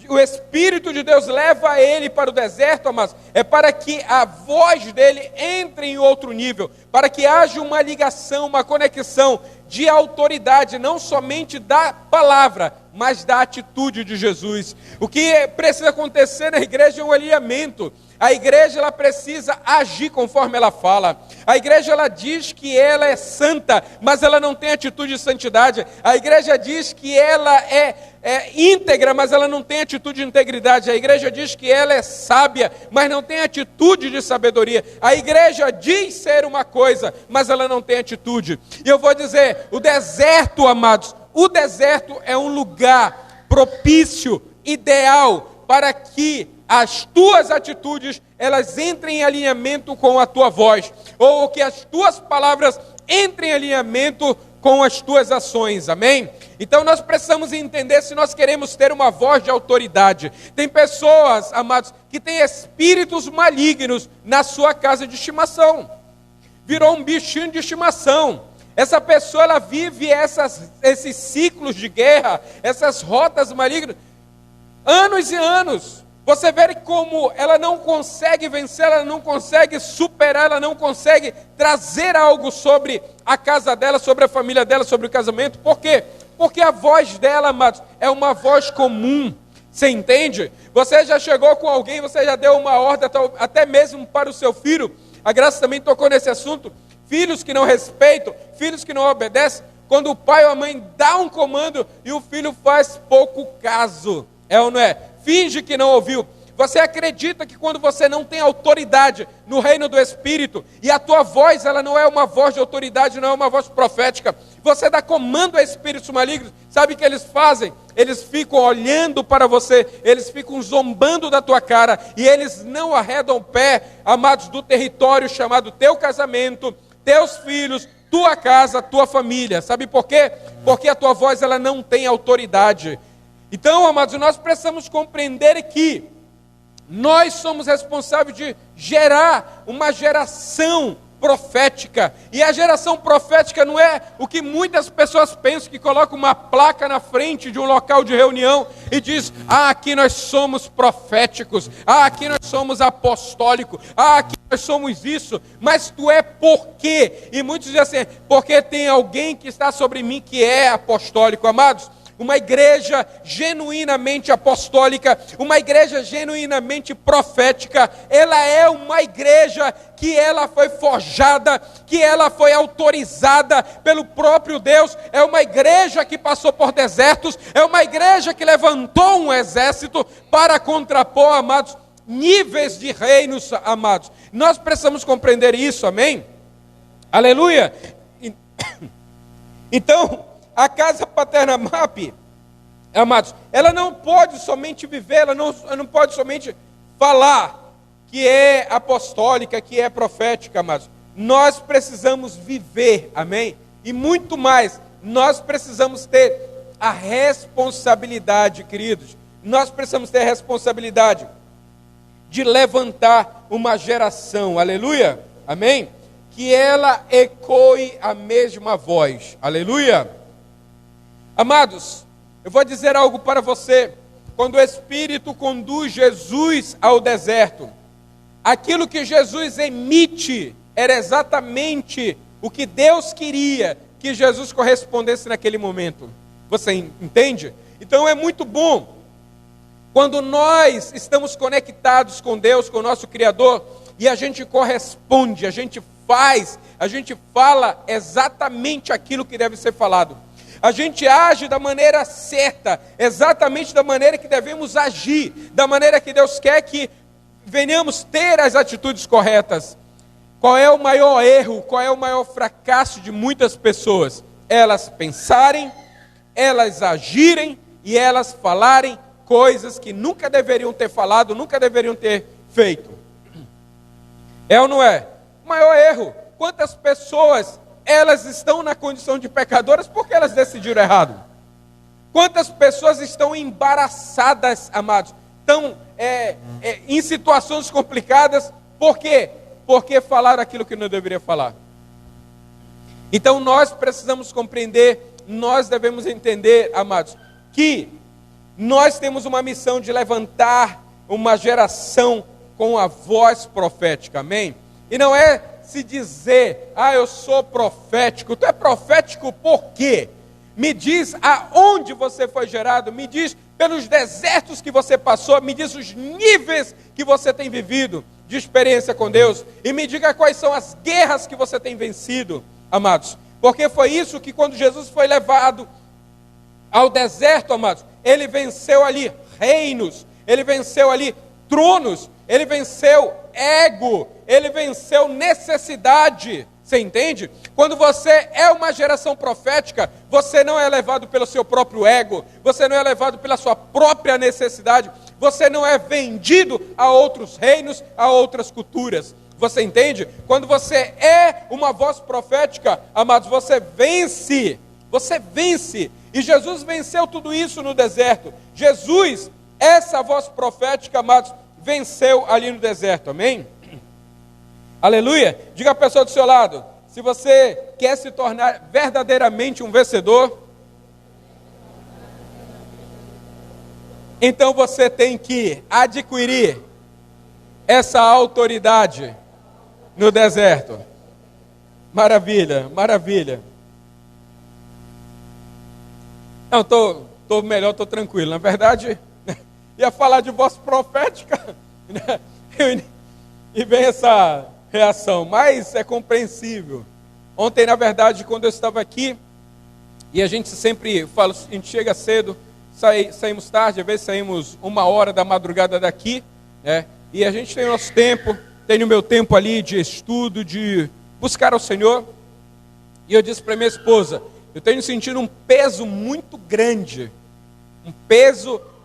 o Espírito de Deus leva ele para o deserto, amados, é para que a voz dele entre em outro nível, para que haja uma ligação, uma conexão de autoridade, não somente da palavra, mas da atitude de Jesus. O que precisa acontecer na igreja é um alinhamento. A igreja, ela precisa agir conforme ela fala. A igreja, ela diz que ela é santa, mas ela não tem atitude de santidade. A igreja diz que ela é íntegra, mas ela não tem atitude de integridade. A igreja diz que ela é sábia, mas não tem atitude de sabedoria. A igreja diz ser uma coisa, mas ela não tem atitude. E eu vou dizer, o deserto, amados, o deserto é um lugar propício, ideal, para que as tuas atitudes, elas entrem em alinhamento com a tua voz, ou que as tuas palavras entrem em alinhamento com as tuas ações, amém? Então nós precisamos entender se nós queremos ter uma voz de autoridade. Tem pessoas, amados, que têm espíritos malignos na sua casa de estimação, virou um bichinho de estimação. Essa pessoa, ela vive esses ciclos de guerra, essas rotas malignas, anos e anos. Você vê como ela não consegue vencer, ela não consegue superar, ela não consegue trazer algo sobre a casa dela, sobre a família dela, sobre o casamento. Por quê? Porque a voz dela, amados, é uma voz comum. Você entende? Você já chegou com alguém, você já deu uma ordem, até mesmo para o seu filho. A Graça também tocou nesse assunto. Filhos que não respeitam, filhos que não obedecem. quando o pai ou a mãe dá um comando e o filho faz pouco caso. É ou não é? Finge que não ouviu. Você acredita que quando você não tem autoridade no reino do Espírito, e a tua voz, ela não é uma voz de autoridade, não é uma voz profética, você dá comando a espíritos malignos, sabe o que eles fazem? Eles ficam olhando para você, eles ficam zombando da tua cara, e eles não arredam o pé, amados, do território chamado teu casamento, teus filhos, tua casa, tua família. Sabe por quê? Porque a tua voz, ela não tem autoridade. Então, amados, nós precisamos compreender que nós somos responsáveis de gerar uma geração profética. E a geração profética não é o que muitas pessoas pensam, que colocam uma placa na frente de um local de reunião e diz: aqui nós somos proféticos, aqui nós somos apostólicos, aqui nós somos isso. Mas tu é por quê? E muitos dizem assim: porque tem alguém que está sobre mim que é apostólico. Amados, uma igreja genuinamente apostólica, uma igreja genuinamente profética, ela é uma igreja que ela foi forjada, que ela foi autorizada pelo próprio Deus, é uma igreja que passou por desertos, é uma igreja que levantou um exército para contrapor, amados, níveis de reinos, amados. Nós precisamos compreender isso, amém? Aleluia! Então, a Casa Paterna MAP, amados, ela não pode somente viver, ela não pode somente falar que é apostólica, que é profética, amados. Nós precisamos viver, amém? E muito mais, nós precisamos ter a responsabilidade, queridos, nós precisamos ter a responsabilidade de levantar uma geração, aleluia, amém? Que ela ecoe a mesma voz, aleluia. Amados, eu vou dizer algo para você. Quando o Espírito conduz Jesus ao deserto, aquilo que Jesus emite era exatamente o que Deus queria que Jesus correspondesse naquele momento. Você entende? Então é muito bom quando nós estamos conectados com Deus, com o nosso Criador, e a gente corresponde, a gente fala exatamente aquilo que deve ser falado. A gente age da maneira certa, exatamente da maneira que devemos agir, da maneira que Deus quer que venhamos ter as atitudes corretas. Qual é o maior erro, qual é o maior fracasso de muitas pessoas? Elas pensarem, elas agirem e elas falarem coisas que nunca deveriam ter falado, nunca deveriam ter feito. É ou não é? O maior erro. Quantas pessoas elas estão na condição de pecadoras porque elas decidiram errado? Quantas pessoas estão embaraçadas, amados? Estão em situações complicadas, por quê? Porque falaram aquilo que não deveria falar. Então nós precisamos compreender, nós devemos entender, amados, que nós temos uma missão de levantar uma geração com a voz profética, amém? E não é se dizer: eu sou profético. Tu é profético por quê? Me diz aonde você foi gerado, me diz pelos desertos que você passou, me diz os níveis que você tem vivido de experiência com Deus, e me diga quais são as guerras que você tem vencido, amados. Porque foi isso que, quando Jesus foi levado ao deserto, amados, ele venceu ali reinos, ele venceu ali tronos, ele venceu ego, ele venceu necessidade. Você entende? Quando você é uma geração profética, você não é levado pelo seu próprio ego, você não é levado pela sua própria necessidade, você não é vendido a outros reinos, a outras culturas. Você entende? Quando você é uma voz profética, amados, você vence. Você vence. E Jesus venceu tudo isso no deserto. Jesus, essa voz profética, amados, venceu ali no deserto, amém? Aleluia. Diga à pessoa do seu lado: se você quer se tornar verdadeiramente um vencedor, então você tem que adquirir essa autoridade no deserto. Maravilha, maravilha. Não, estou melhor, estou tranquilo. Na verdade, ia falar de voz profética, né? E vem essa reação, mas é compreensível. Ontem, na verdade, quando eu estava aqui, E a gente sempre fala, a gente chega cedo, saímos tarde, às vezes saímos 1h da madrugada daqui, né? E a gente tem o nosso tempo, tem o meu tempo ali de estudo, de buscar ao Senhor. E eu disse para minha esposa, eu tenho sentido um peso muito grande,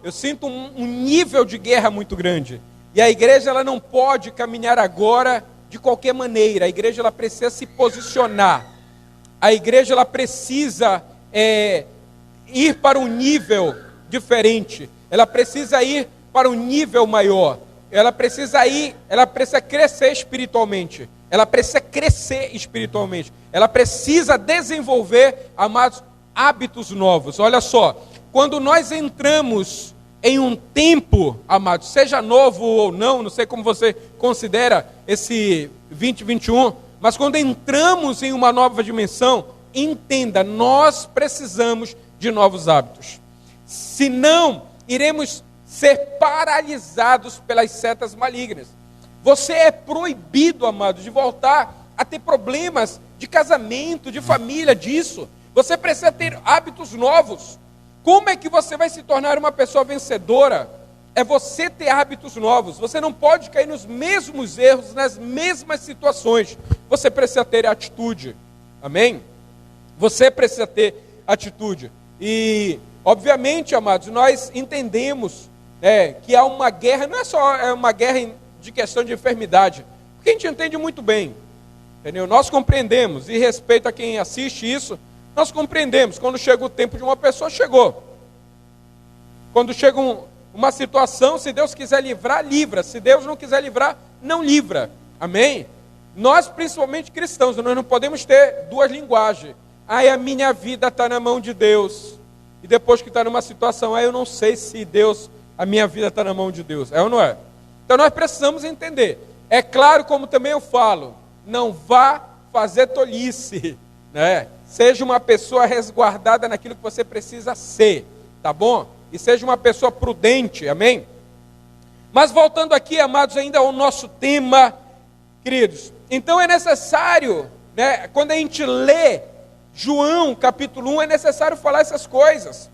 eu sinto um nível de guerra muito grande. E a igreja, ela não pode caminhar agora de qualquer maneira. A igreja, ela precisa se posicionar. A igreja, ela precisa ir para um nível diferente. Ela precisa ir para um nível maior. Ela precisa crescer espiritualmente. Ela precisa crescer espiritualmente. Ela precisa desenvolver, amados, hábitos novos. Olha só, quando nós entramos em um tempo, amados, seja novo ou não sei como você considera esse 2021, mas quando entramos em uma nova dimensão, entenda, nós precisamos de novos hábitos. Senão, iremos ser paralisados pelas setas malignas. Você é proibido, amados, de voltar a ter problemas de casamento, de família, disso. Você precisa ter hábitos novos. Como é que você vai se tornar uma pessoa vencedora? É você ter hábitos novos. Você não pode cair nos mesmos erros, nas mesmas situações. Você precisa ter atitude. Amém? Você precisa ter atitude. E, obviamente, amados, nós entendemos que há uma guerra, não é só uma guerra de questão de enfermidade, porque a gente entende muito bem, entendeu? Nós compreendemos, e respeito a quem assiste isso, nós compreendemos, quando chega o tempo de uma pessoa, chegou. Quando chega uma situação, se Deus quiser livrar, livra. Se Deus não quiser livrar, não livra. Amém? Nós, principalmente cristãos, nós não podemos ter duas linguagens. A minha vida está na mão de Deus. E depois que está numa situação, eu não sei se a minha vida está na mão de Deus. É ou não é? Então nós precisamos entender. É claro, como também eu falo, não vá fazer tolice, né? Seja uma pessoa resguardada naquilo que você precisa ser, tá bom? E seja uma pessoa prudente, amém? Mas voltando aqui, amados, ainda ao nosso tema, queridos, então é necessário, né, quando a gente lê João capítulo 1, é necessário falar essas coisas,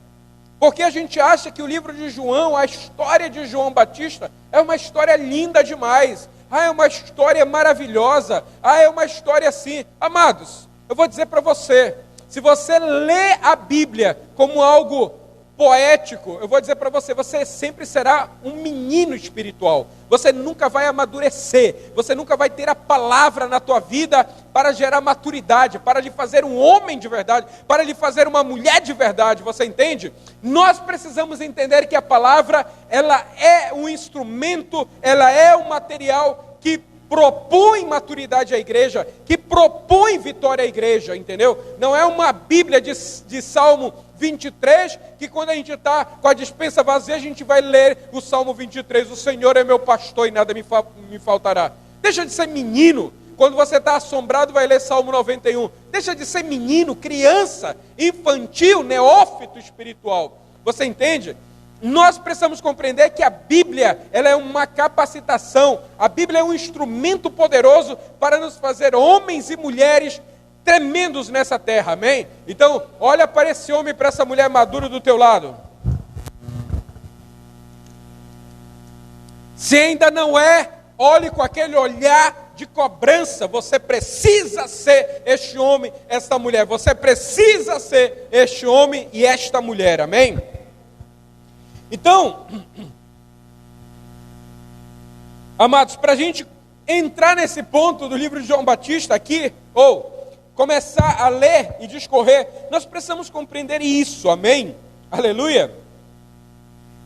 porque a gente acha que o livro de João, a história de João Batista, é uma história linda demais, é uma história maravilhosa, é uma história assim. Amados, eu vou dizer para você, se você lê a Bíblia como algo poético, eu vou dizer para você, você sempre será um menino espiritual, você nunca vai amadurecer, você nunca vai ter a palavra na tua vida para gerar maturidade, para lhe fazer um homem de verdade, para lhe fazer uma mulher de verdade, você entende? Nós precisamos entender que a palavra, ela é um instrumento, ela é um material que propõe maturidade à igreja, que propõe vitória à igreja, entendeu? Não é uma Bíblia de Salmo 23, que quando a gente está com a despensa vazia, a gente vai ler o Salmo 23, o Senhor é meu pastor e nada me faltará. Deixa de ser menino, quando você está assombrado vai ler Salmo 91, deixa de ser menino, criança, infantil, neófito espiritual, você entende? Nós precisamos compreender que a Bíblia, ela é uma capacitação, a Bíblia é um instrumento poderoso para nos fazer homens e mulheres tremendos nessa terra, amém? Então, olha para esse homem, para essa mulher madura do teu lado. Se ainda não é, olhe com aquele olhar de cobrança, você precisa ser este homem, esta mulher, você precisa ser este homem e esta mulher, amém? Então, amados, para a gente entrar nesse ponto do livro de João Batista aqui, ou começar a ler e discorrer, nós precisamos compreender isso, amém? Aleluia!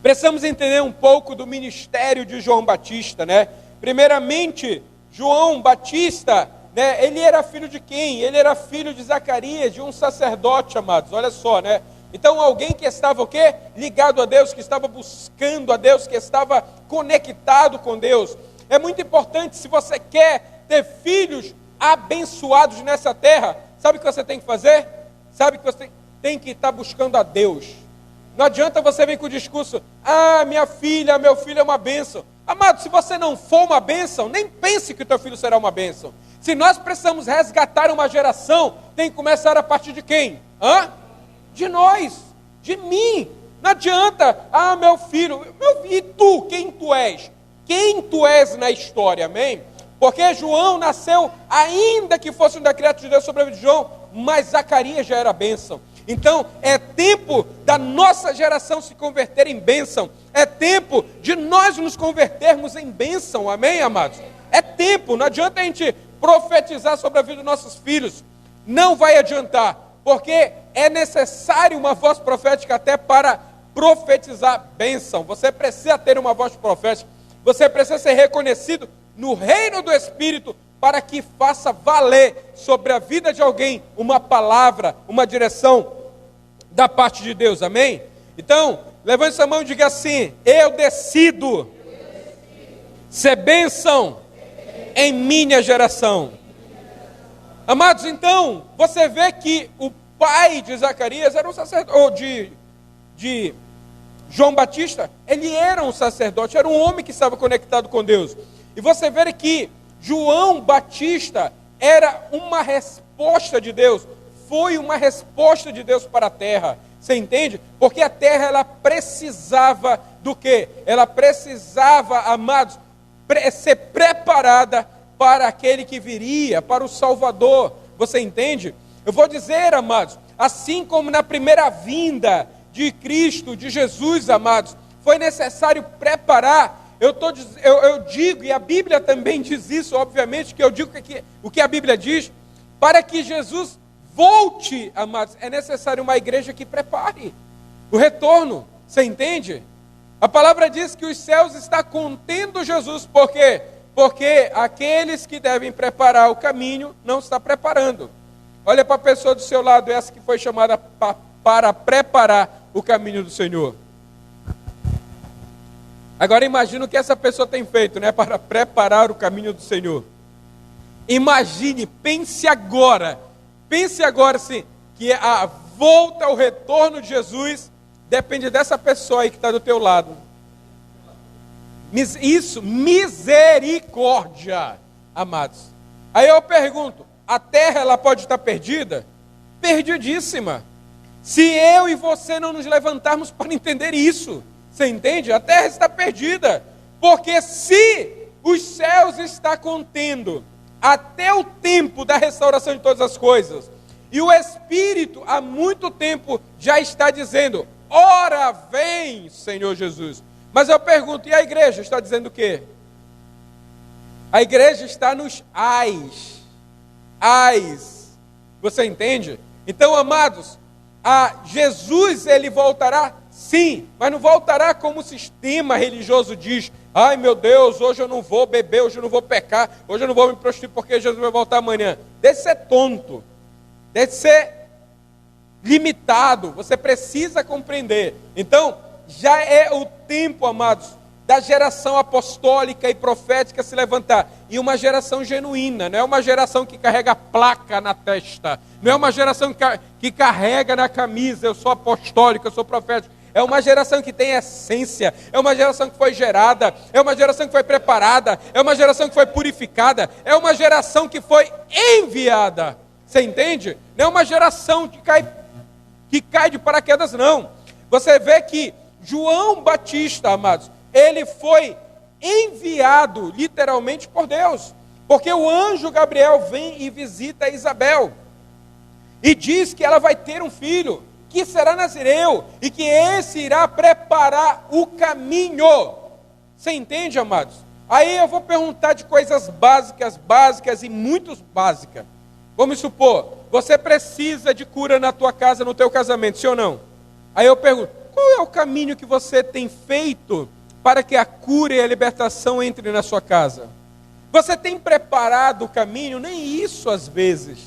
Precisamos entender um pouco do ministério de João Batista, né? Primeiramente, João Batista, né, ele era filho de quem? Ele era filho de Zacarias, de um sacerdote, amados, olha só, né? Então alguém que estava o quê? Ligado a Deus, que estava buscando a Deus, que estava conectado com Deus. É muito importante, se você quer ter filhos abençoados nessa terra, sabe o que você tem que fazer? Sabe que você tem que estar buscando a Deus. Não adianta você vir com o discurso, minha filha, meu filho é uma bênção. Amado, se você não for uma bênção, nem pense que o teu filho será uma bênção. Se nós precisamos resgatar uma geração, tem que começar a partir de quem? de nós, de mim. Não adianta, meu filho, e tu, quem tu és? Quem tu és na história, amém? Porque João nasceu, ainda que fosse um decreto de Deus sobre a vida de João, mas Zacarias já era bênção. Então, é tempo da nossa geração se converter em bênção. É tempo de nós nos convertermos em bênção, amém, amados? É tempo, não adianta a gente profetizar sobre a vida dos nossos filhos. Não vai adiantar, porque é necessário uma voz profética até para profetizar bênção. Você precisa ter uma voz profética. Você precisa ser reconhecido no reino do Espírito para que faça valer sobre a vida de alguém uma palavra, uma direção da parte de Deus, amém? Então, levante sua mão e diga assim: eu decido ser bênção em minha geração. Amados, então, você vê que o pai de Zacarias era um sacerdote, ou de João Batista, ele era um sacerdote, era um homem que estava conectado com Deus. E você vê que João Batista era uma resposta de Deus, foi uma resposta de Deus para a terra. Você entende? Porque a terra, ela precisava do quê? Ela precisava, amados, ser preparada para aquele que viria, para o Salvador. Você entende? Eu vou dizer, amados, assim como na primeira vinda de Cristo, de Jesus, amados, foi necessário preparar. Eu digo, e a Bíblia também diz isso, obviamente, que eu digo o que a Bíblia diz, para que Jesus volte, amados, é necessário uma igreja que prepare o retorno. Você entende? A palavra diz que os céus estão contendo Jesus, por quê? Porque aqueles que devem preparar o caminho não estão preparando. Olha para a pessoa do seu lado, essa que foi chamada para preparar o caminho do Senhor. Agora imagina o que essa pessoa tem feito, né, para preparar o caminho do Senhor. Imagine, pense agora assim, que a volta, o retorno de Jesus depende dessa pessoa aí que está do teu lado. Isso, misericórdia, amados. Aí eu pergunto, a terra ela pode estar perdida? Perdidíssima. Se eu e você não nos levantarmos para entender isso, você entende? A terra está perdida, porque se os céus estão contendo até o tempo da restauração de todas as coisas, e o Espírito há muito tempo já está dizendo, ora vem, Senhor Jesus. Mas eu pergunto, e a igreja está dizendo o quê? A igreja está nos ais. Você entende? Então, amados, Jesus, ele voltará, sim, mas não voltará como o sistema religioso diz. Ai meu Deus, hoje eu não vou beber, hoje eu não vou pecar, hoje eu não vou me prostituir porque Jesus vai voltar amanhã. Deve ser tonto, deve ser limitado, você precisa compreender. Então, já é o tempo, amados, da geração apostólica e profética se levantar. E uma geração genuína, não é uma geração que carrega placa na testa, não é uma geração que carrega na camisa, eu sou apostólico, eu sou profético. É uma geração que tem essência, é uma geração que foi gerada, é uma geração que foi preparada, é uma geração que foi purificada, é uma geração que foi enviada. Você entende? Não é uma geração que cai de paraquedas, não. Você vê que João Batista, amados, ele foi enviado literalmente por Deus, porque o anjo Gabriel vem e visita Isabel e diz que ela vai ter um filho, que será nazireu, e que esse irá preparar o caminho. Você entende, amados? Aí eu vou perguntar de coisas básicas e muito básicas. Vamos supor, você precisa de cura na tua casa, no teu casamento, sim ou não? Aí eu pergunto, qual é o caminho que você tem feito para que a cura e a libertação entrem na sua casa? Você tem preparado o caminho? Nem isso às vezes.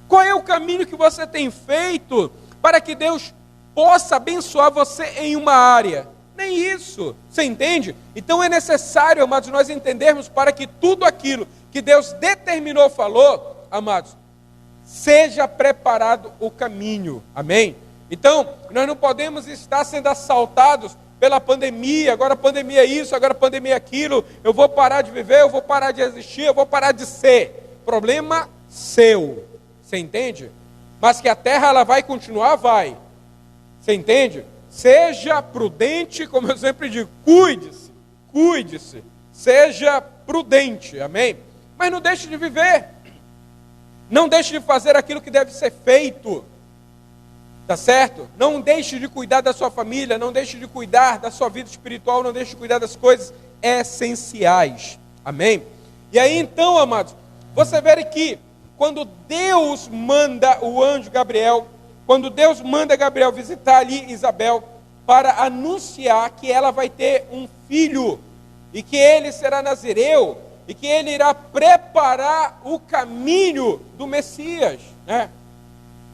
Qual é o caminho que você tem feito para que Deus possa abençoar você em uma área? Nem isso. Você entende? Então é necessário, amados, nós entendermos para que tudo aquilo que Deus determinou, falou, amados, seja preparado o caminho. Amém? Então, nós não podemos estar sendo assaltados pela pandemia, agora a pandemia é isso, agora a pandemia é aquilo, eu vou parar de viver, eu vou parar de existir, eu vou parar de ser. Problema seu. Você entende? Mas que a terra ela vai continuar, vai. Você entende? Seja prudente, como eu sempre digo, cuide-se, seja prudente, amém? Mas não deixe de viver, não deixe de fazer aquilo que deve ser feito, tá certo? Não deixe de cuidar da sua família, não deixe de cuidar da sua vida espiritual, não deixe de cuidar das coisas essenciais, amém? E aí então, amados, você vê que quando Deus manda o anjo Gabriel, quando Deus manda Gabriel visitar ali Isabel, para anunciar que ela vai ter um filho, e que ele será nazireu, e que ele irá preparar o caminho do Messias, né?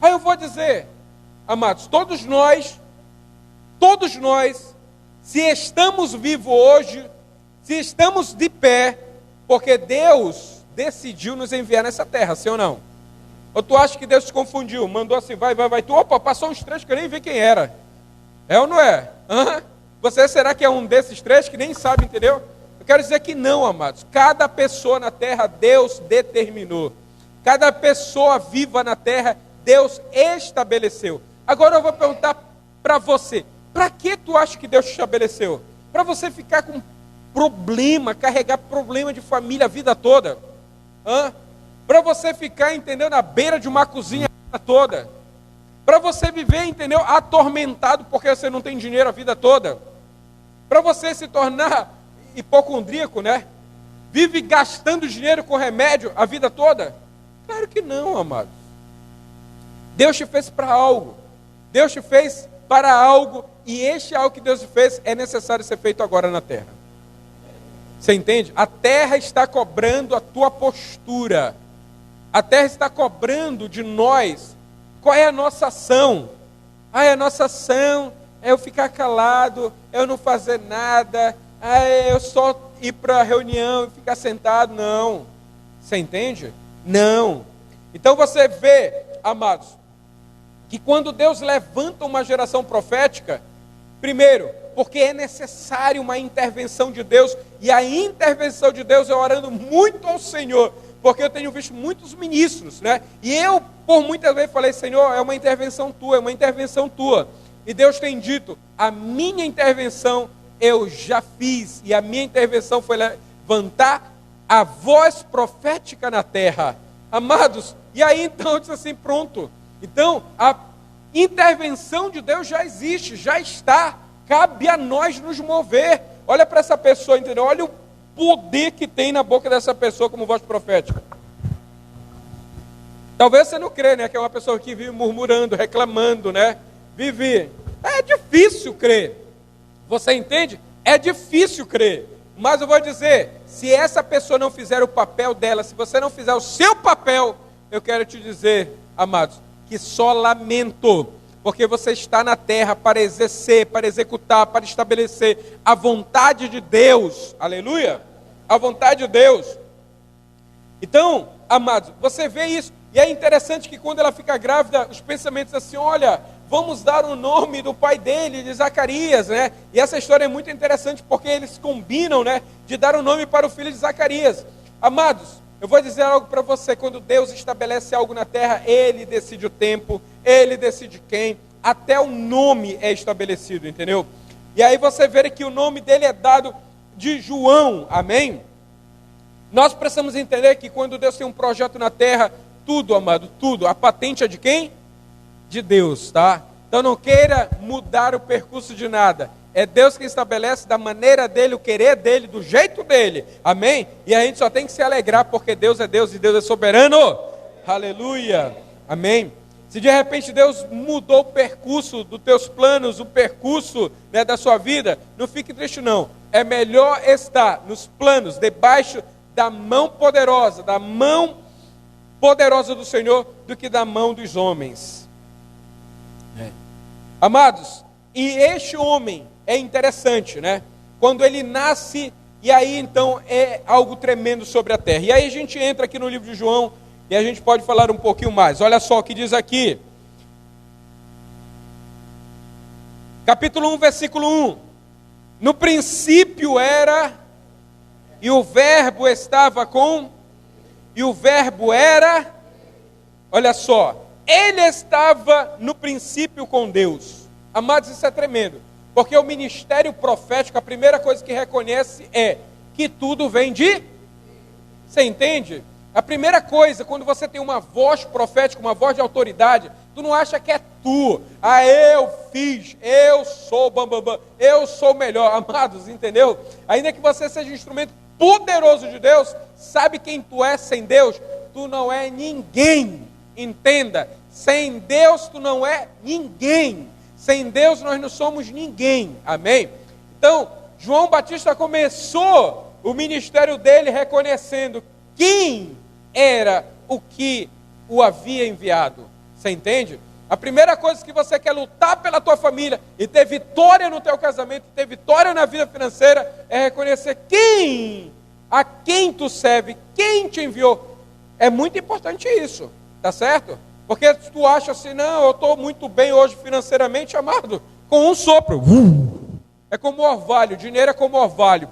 Aí eu vou dizer, amados, todos nós, se estamos vivos hoje, se estamos de pé, porque Deus decidiu nos enviar nessa terra, sim ou não? Ou tu acha que Deus se confundiu, mandou assim, vai, tu, opa, passou uns três que eu nem vi quem era. É ou não é? Você será que é um desses três que nem sabe, entendeu? Eu quero dizer que não, amados. Cada pessoa na terra, Deus determinou. Cada pessoa viva na terra, Deus estabeleceu. Agora eu vou perguntar para você, para que tu acha que Deus te estabeleceu? Para você ficar com problema, carregar problema de família a vida toda? Para você ficar, entendeu, na beira de uma cozinha a vida toda? Para você viver, entendeu, atormentado porque você não tem dinheiro a vida toda? Para você se tornar hipocondríaco, né? Vive gastando dinheiro com remédio a vida toda? Claro que não, amados. Deus te fez para algo. Deus te fez para algo, e este algo que Deus te fez é necessário ser feito agora na terra. Você entende? A terra está cobrando a tua postura. A terra está cobrando de nós. Qual é a nossa ação? A nossa ação é eu ficar calado, eu não fazer nada, eu só ir para a reunião e ficar sentado. Não. Você entende? Não. Então você vê, amados, que quando Deus levanta uma geração profética, primeiro, porque é necessário uma intervenção de Deus, e a intervenção de Deus é orando muito ao Senhor, porque eu tenho visto muitos ministros, né? E eu, por muitas vezes, falei, Senhor, é uma intervenção tua. E Deus tem dito, a minha intervenção eu já fiz, e a minha intervenção foi levantar a voz profética na terra. Amados, e aí então eu disse assim, pronto. Então, a intervenção de Deus já existe, já está. Cabe a nós nos mover. Olha para essa pessoa, entendeu? Olha o poder que tem na boca dessa pessoa como voz profética. Talvez você não crê, né? Que é uma pessoa que vive murmurando, reclamando, né? Vive. É difícil crer. Você entende? É difícil crer. Mas eu vou dizer, se essa pessoa não fizer o papel dela, se você não fizer o seu papel, eu quero te dizer, amados, que só lamento, porque você está na terra para exercer, para executar, para estabelecer a vontade de Deus, aleluia, a vontade de Deus. Então, amados, você vê isso, e é interessante que quando ela fica grávida, os pensamentos assim, olha, vamos dar o nome do pai dele, de Zacarias, né? E essa história é muito interessante, porque eles combinam, né, de dar o nome para o filho de Zacarias. Amados, eu vou dizer algo para você, quando Deus estabelece algo na terra, Ele decide o tempo, Ele decide quem, até o nome é estabelecido, entendeu? E aí você vê que o nome dele é dado de João, amém? Nós precisamos entender que quando Deus tem um projeto na terra, tudo, amado, tudo, a patente é de quem? De Deus, tá? Então não queira mudar o percurso de nada. É Deus que estabelece da maneira dele, o querer dele, do jeito dele. Amém? E a gente só tem que se alegrar porque Deus é Deus e Deus é soberano. Aleluia. Amém? Se de repente Deus mudou o percurso dos teus planos, o percurso, né, da sua vida, não fique triste não. É melhor estar nos planos, debaixo da mão poderosa do Senhor, do que da mão dos homens. Amados, e este homem é interessante, né? Quando ele nasce, e aí então é algo tremendo sobre a terra. E aí a gente entra aqui no livro de João, e a gente pode falar um pouquinho mais. Olha só o que diz aqui. Capítulo 1, versículo 1. No princípio era, e o verbo estava com, e o verbo era, olha só, ele estava no princípio com Deus. Amados, isso é tremendo. Porque o ministério profético, a primeira coisa que reconhece é que tudo vem de... Você entende? A primeira coisa, quando você tem uma voz profética, uma voz de autoridade, tu não acha que é tu. Ah, eu fiz, eu sou bambambam, eu sou o melhor. Amados, entendeu? Ainda que você seja um instrumento poderoso de Deus, sabe quem tu é sem Deus? Tu não é ninguém. Entenda, sem Deus tu não é ninguém. Sem Deus nós não somos ninguém. Amém? Então, João Batista começou o ministério dele reconhecendo quem era o que o havia enviado. Você entende? A primeira coisa que você quer lutar pela tua família e ter vitória no teu casamento, ter vitória na vida financeira, é reconhecer a quem tu serve, quem te enviou. É muito importante isso, tá certo? Porque se tu acha assim, não, eu estou muito bem hoje financeiramente, amado, com um sopro. É como orvalho, dinheiro é como orvalho.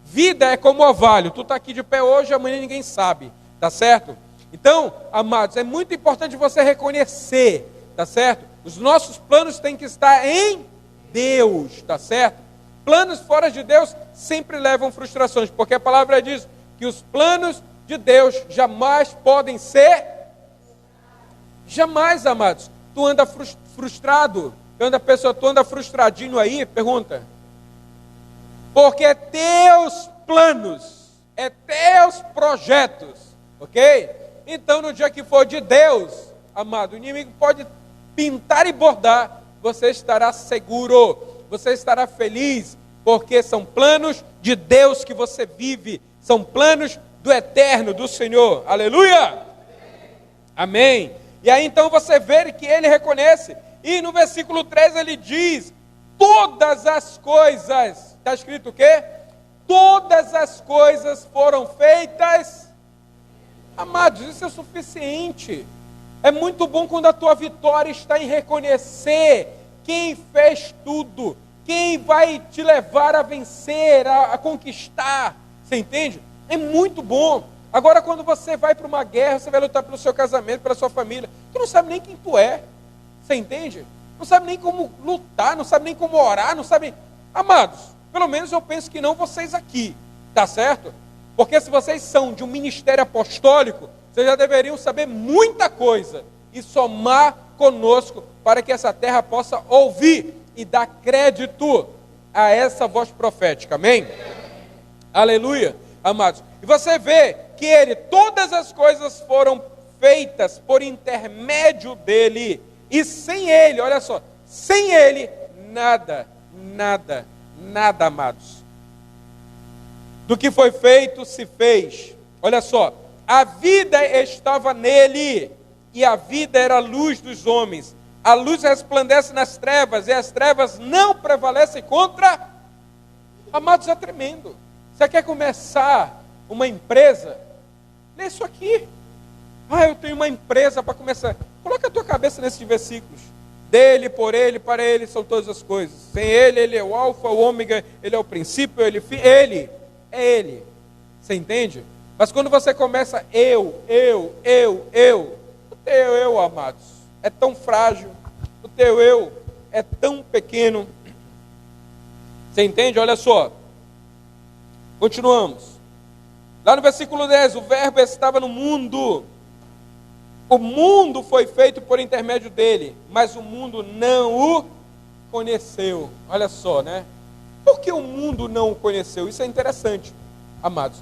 Vida é como orvalho. Tu está aqui de pé hoje, amanhã ninguém sabe, tá certo? Então, amados, é muito importante você reconhecer, tá certo? Os nossos planos têm que estar em Deus, tá certo? Planos fora de Deus sempre levam frustrações, porque a palavra diz que os planos de Deus jamais podem ser... Jamais, amados. Tu anda frustrado, tu anda frustradinho aí, pergunta. Porque é teus planos, é teus projetos, ok? Então no dia que for de Deus, amado, o inimigo pode pintar e bordar, você estará seguro, você estará feliz, porque são planos de Deus que você vive, são planos do eterno, do Senhor, aleluia! Amém! E aí então você vê que ele reconhece, e no versículo 3 ele diz, todas as coisas, está escrito o quê? Todas as coisas foram feitas. Amados, isso é o suficiente. É muito bom quando a tua vitória está em reconhecer quem fez tudo, quem vai te levar a vencer, a conquistar. Você entende? É muito bom. Agora, quando você vai para uma guerra, você vai lutar pelo seu casamento, pela sua família, tu não sabe nem quem tu é. Você entende? Não sabe nem como lutar, não sabe nem como orar, não sabe... Amados, pelo menos eu penso que não vocês aqui, tá certo? Porque se vocês são de um ministério apostólico, vocês já deveriam saber muita coisa e somar conosco para que essa terra possa ouvir e dar crédito a essa voz profética, amém? Aleluia, amados. E você vê que todas as coisas foram feitas por intermédio dele, e sem ele, olha só, sem ele, nada, amados, do que foi feito se fez. Olha só, a vida estava nele, e a vida era a luz dos homens. A luz resplandece nas trevas, e as trevas não prevalecem contra. Amados, é tremendo. Você quer começar uma empresa? Lê isso aqui. Ah, eu tenho uma empresa para começar. Coloca a tua cabeça nesses versículos. Dele, por ele, para ele são todas as coisas. Sem ele, ele é o alfa, o ômega, ele é o princípio, ele é ele. Você entende? Mas quando você começa o teu eu, amados, é tão frágil, o teu eu é tão pequeno. Você entende? Olha só. Continuamos. Lá no versículo 10, o verbo estava no mundo. O mundo foi feito por intermédio dele, mas o mundo não o conheceu. Olha só, né? Por que o mundo não o conheceu? Isso é interessante, amados.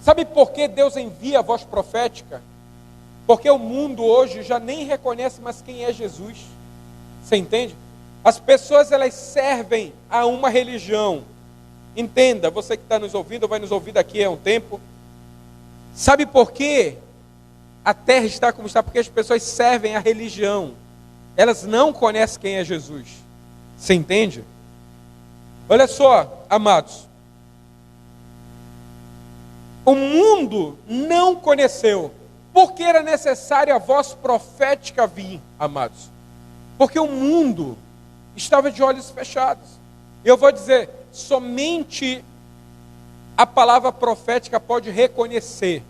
Sabe por que Deus envia a voz profética? Porque o mundo hoje já nem reconhece mais quem é Jesus. Você entende? As pessoas, elas servem a uma religião. Entenda, você que está nos ouvindo, ou vai nos ouvir daqui a um tempo. Sabe por quê? A terra está como está, porque as pessoas servem a religião. Elas não conhecem quem é Jesus. Você entende? Olha só, amados. O mundo não conheceu. Porque era necessário a voz profética vir, amados. Porque o mundo estava de olhos fechados. E eu vou dizer, somente a palavra profética pode reconhecer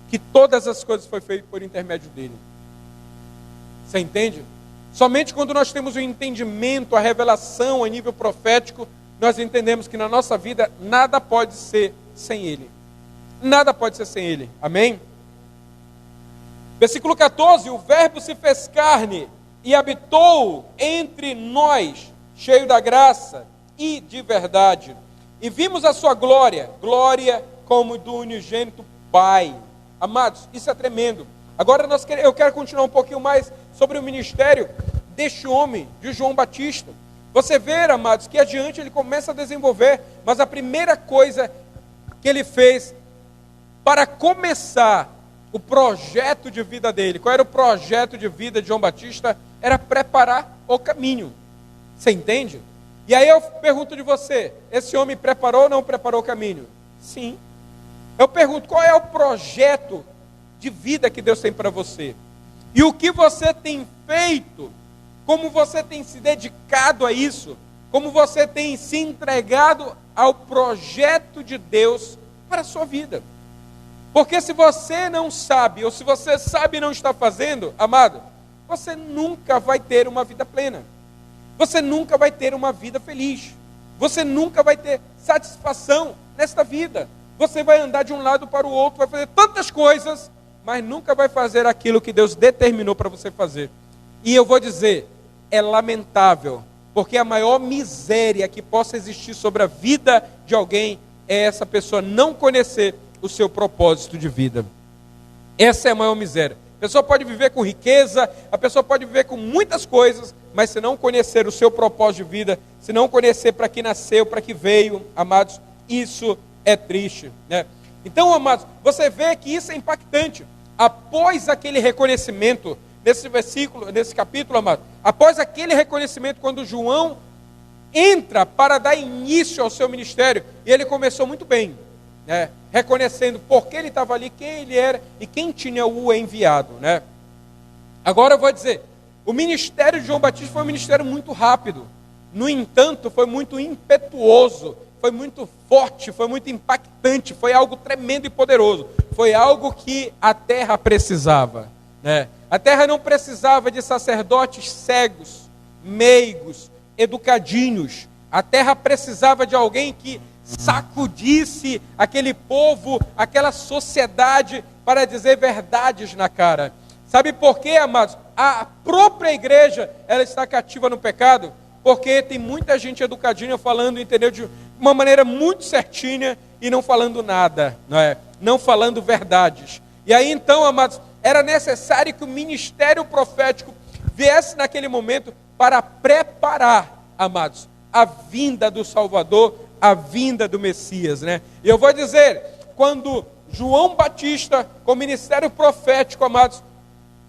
que todas as coisas foram feitas por intermédio dele. Você entende? Somente quando nós temos o entendimento, a revelação a nível profético, nós entendemos que na nossa vida nada pode ser sem Ele. Nada pode ser sem Ele. Amém? Versículo 14, o verbo se fez carne e habitou entre nós, cheio da graça e de verdade. E vimos a sua glória, glória como do unigênito Pai. Amados, isso é tremendo. Agora eu quero continuar um pouquinho mais sobre o ministério deste homem, de João Batista. Você vê, amados, que adiante ele começa a desenvolver, mas a primeira coisa que ele fez para começar o projeto de vida dele, qual era o projeto de vida de João Batista? Era preparar o caminho. Você entende? E aí eu pergunto de você, esse homem preparou ou não preparou o caminho? Sim. Eu pergunto, qual é o projeto de vida que Deus tem para você? E o que você tem feito? Como você tem se dedicado a isso? Como você tem se entregado ao projeto de Deus para a sua vida? Porque se você não sabe, ou se você sabe e não está fazendo, amado, você nunca vai ter uma vida plena. Você nunca vai ter uma vida feliz. Você nunca vai ter satisfação nesta vida. Você vai andar de um lado para o outro, vai fazer tantas coisas, mas nunca vai fazer aquilo que Deus determinou para você fazer. E eu vou dizer, é lamentável, porque a maior miséria que possa existir sobre a vida de alguém é essa pessoa não conhecer o seu propósito de vida. Essa é a maior miséria. A pessoa pode viver com riqueza, a pessoa pode viver com muitas coisas, mas se não conhecer o seu propósito de vida, se não conhecer para que nasceu, para que veio, amados, isso é triste, né? Então, amados, você vê que isso é impactante. Após aquele reconhecimento, nesse versículo, nesse capítulo, amado, após aquele reconhecimento, quando João entra para dar início ao seu ministério, e ele começou muito bem, né? Reconhecendo por que ele estava ali, quem ele era e quem tinha o enviado, né? Agora eu vou dizer, o ministério de João Batista foi um ministério muito rápido, no entanto, foi muito impetuoso, foi muito forte, foi muito impactante, foi algo tremendo e poderoso, foi algo que a terra precisava, né? A terra não precisava de sacerdotes cegos, meigos, educadinhos. A terra precisava de alguém que sacudisse aquele povo, aquela sociedade, para dizer verdades na cara. Sabe por quê, amados? A própria igreja, ela está cativa no pecado, porque tem muita gente educadinha falando, entendeu, de uma maneira muito certinha e não falando nada, não é? Não falando verdades. E aí então, amados, era necessário que o ministério profético viesse naquele momento para preparar, amados, a vinda do Salvador, a vinda do Messias, né? E eu vou dizer, quando João Batista, com o ministério profético, amados,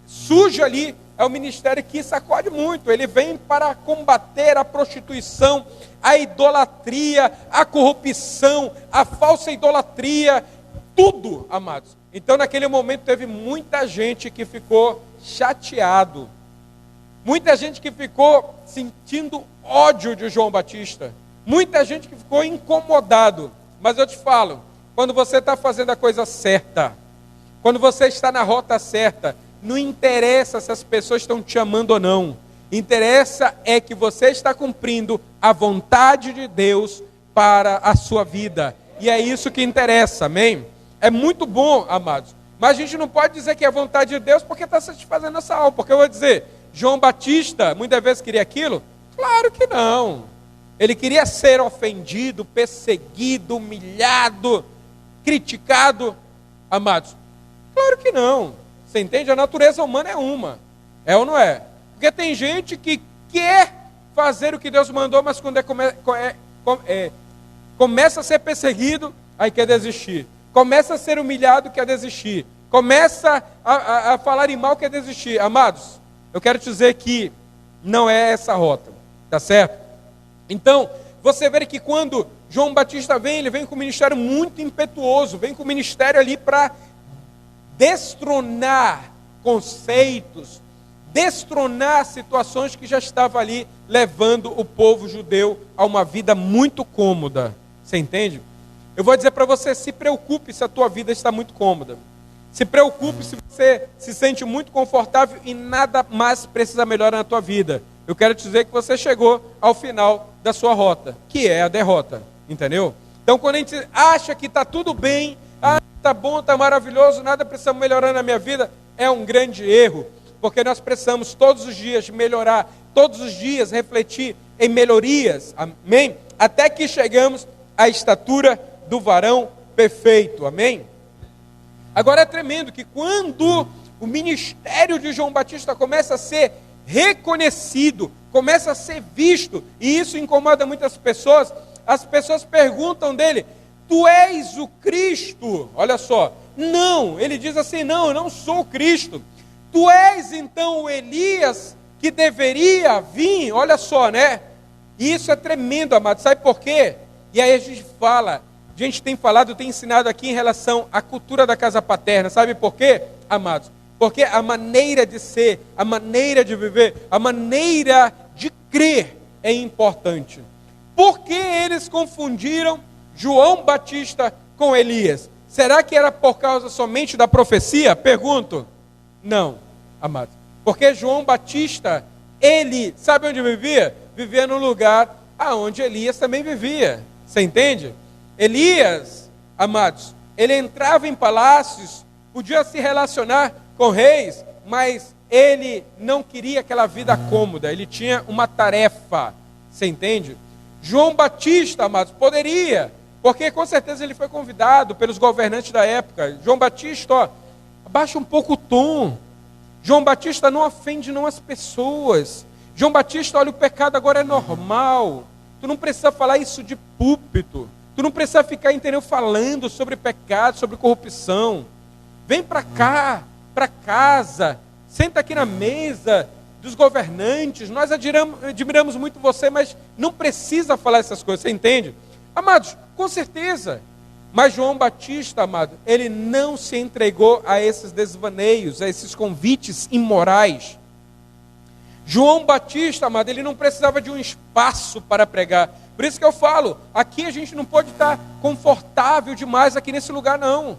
surge ali, é um ministério que sacode muito. Ele vem para combater a prostituição, a idolatria, a corrupção, a falsa idolatria, tudo, amados. Então naquele momento teve muita gente que ficou chateado, muita gente que ficou sentindo ódio de João Batista, muita gente que ficou incomodado. Mas eu te falo, quando você está fazendo a coisa certa, quando você está na rota certa, não interessa se as pessoas estão te amando ou não, interessa é que você está cumprindo a vontade de Deus para a sua vida, e é isso que interessa, amém? É muito bom, amados, mas a gente não pode dizer que é a vontade de Deus porque está satisfazendo essa alma, porque eu vou dizer, João Batista muitas vezes queria aquilo? Claro que não. Ele queria ser ofendido, perseguido, humilhado, criticado, amados? Claro que não. Você entende? A natureza humana é uma. É ou não é? Porque tem gente que quer fazer o que Deus mandou, mas quando começa a ser perseguido, aí quer desistir. Começa a ser humilhado, quer desistir. Começa a falar em mal, quer desistir. Amados, eu quero te dizer que não é essa a rota. Tá certo? Então, você vê que quando João Batista vem, ele vem com um ministério muito impetuoso, vem com o ministério ali para destronar conceitos, destronar situações que já estavam ali levando o povo judeu a uma vida muito cômoda. Você entende? Eu vou dizer para você, se preocupe se a tua vida está muito cômoda. Se preocupe se você se sente muito confortável e nada mais precisa melhorar na tua vida. Eu quero te dizer que você chegou ao final da sua rota, que é a derrota, entendeu? Então quando a gente acha que está tudo bem, está bom, está maravilhoso, nada precisa melhorar na minha vida, é um grande erro, porque nós precisamos todos os dias melhorar, todos os dias refletir em melhorias, amém? Até que chegamos à estatura do varão perfeito, amém? Agora é tremendo que quando o ministério de João Batista começa a ser reconhecido, começa a ser visto, e isso incomoda muitas pessoas, as pessoas perguntam dele, tu és o Cristo? Olha só, não, ele diz assim, não, eu não sou o Cristo. Tu és então o Elias que deveria vir? Olha só, né? E isso é tremendo, amado, sabe por quê? E aí a gente tem falado, tem ensinado aqui em relação à cultura da casa paterna, sabe por quê, amados? Porque a maneira de ser, a maneira de viver, a maneira de crer é importante. Por que eles confundiram João Batista com Elias? Será que era por causa somente da profecia? Pergunto. Não, amados. Porque João Batista, ele, sabe onde vivia? Vivia no lugar aonde Elias também vivia. Você entende? Elias, amados, ele entrava em palácios, podia se relacionar com reis, mas ele não queria aquela vida cômoda, ele tinha uma tarefa, você entende? João Batista, amados, poderia, porque com certeza ele foi convidado pelos governantes da época. João Batista, ó, abaixa um pouco o tom. João Batista não ofende não as pessoas. João Batista, olha, o pecado agora é normal. Tu não precisa falar isso de púlpito. Tu não precisa ficar, entendeu, falando sobre pecado, sobre corrupção. Vem para cá, para casa, senta aqui na mesa dos governantes. Nós admiramos muito você, mas não precisa falar essas coisas, você entende? Amados, com certeza. Mas João Batista, amado, ele não se entregou a esses desvaneios, a esses convites imorais. João Batista, amado, ele não precisava de um espaço para pregar. Por isso que eu falo, aqui a gente não pode estar confortável demais aqui nesse lugar, não.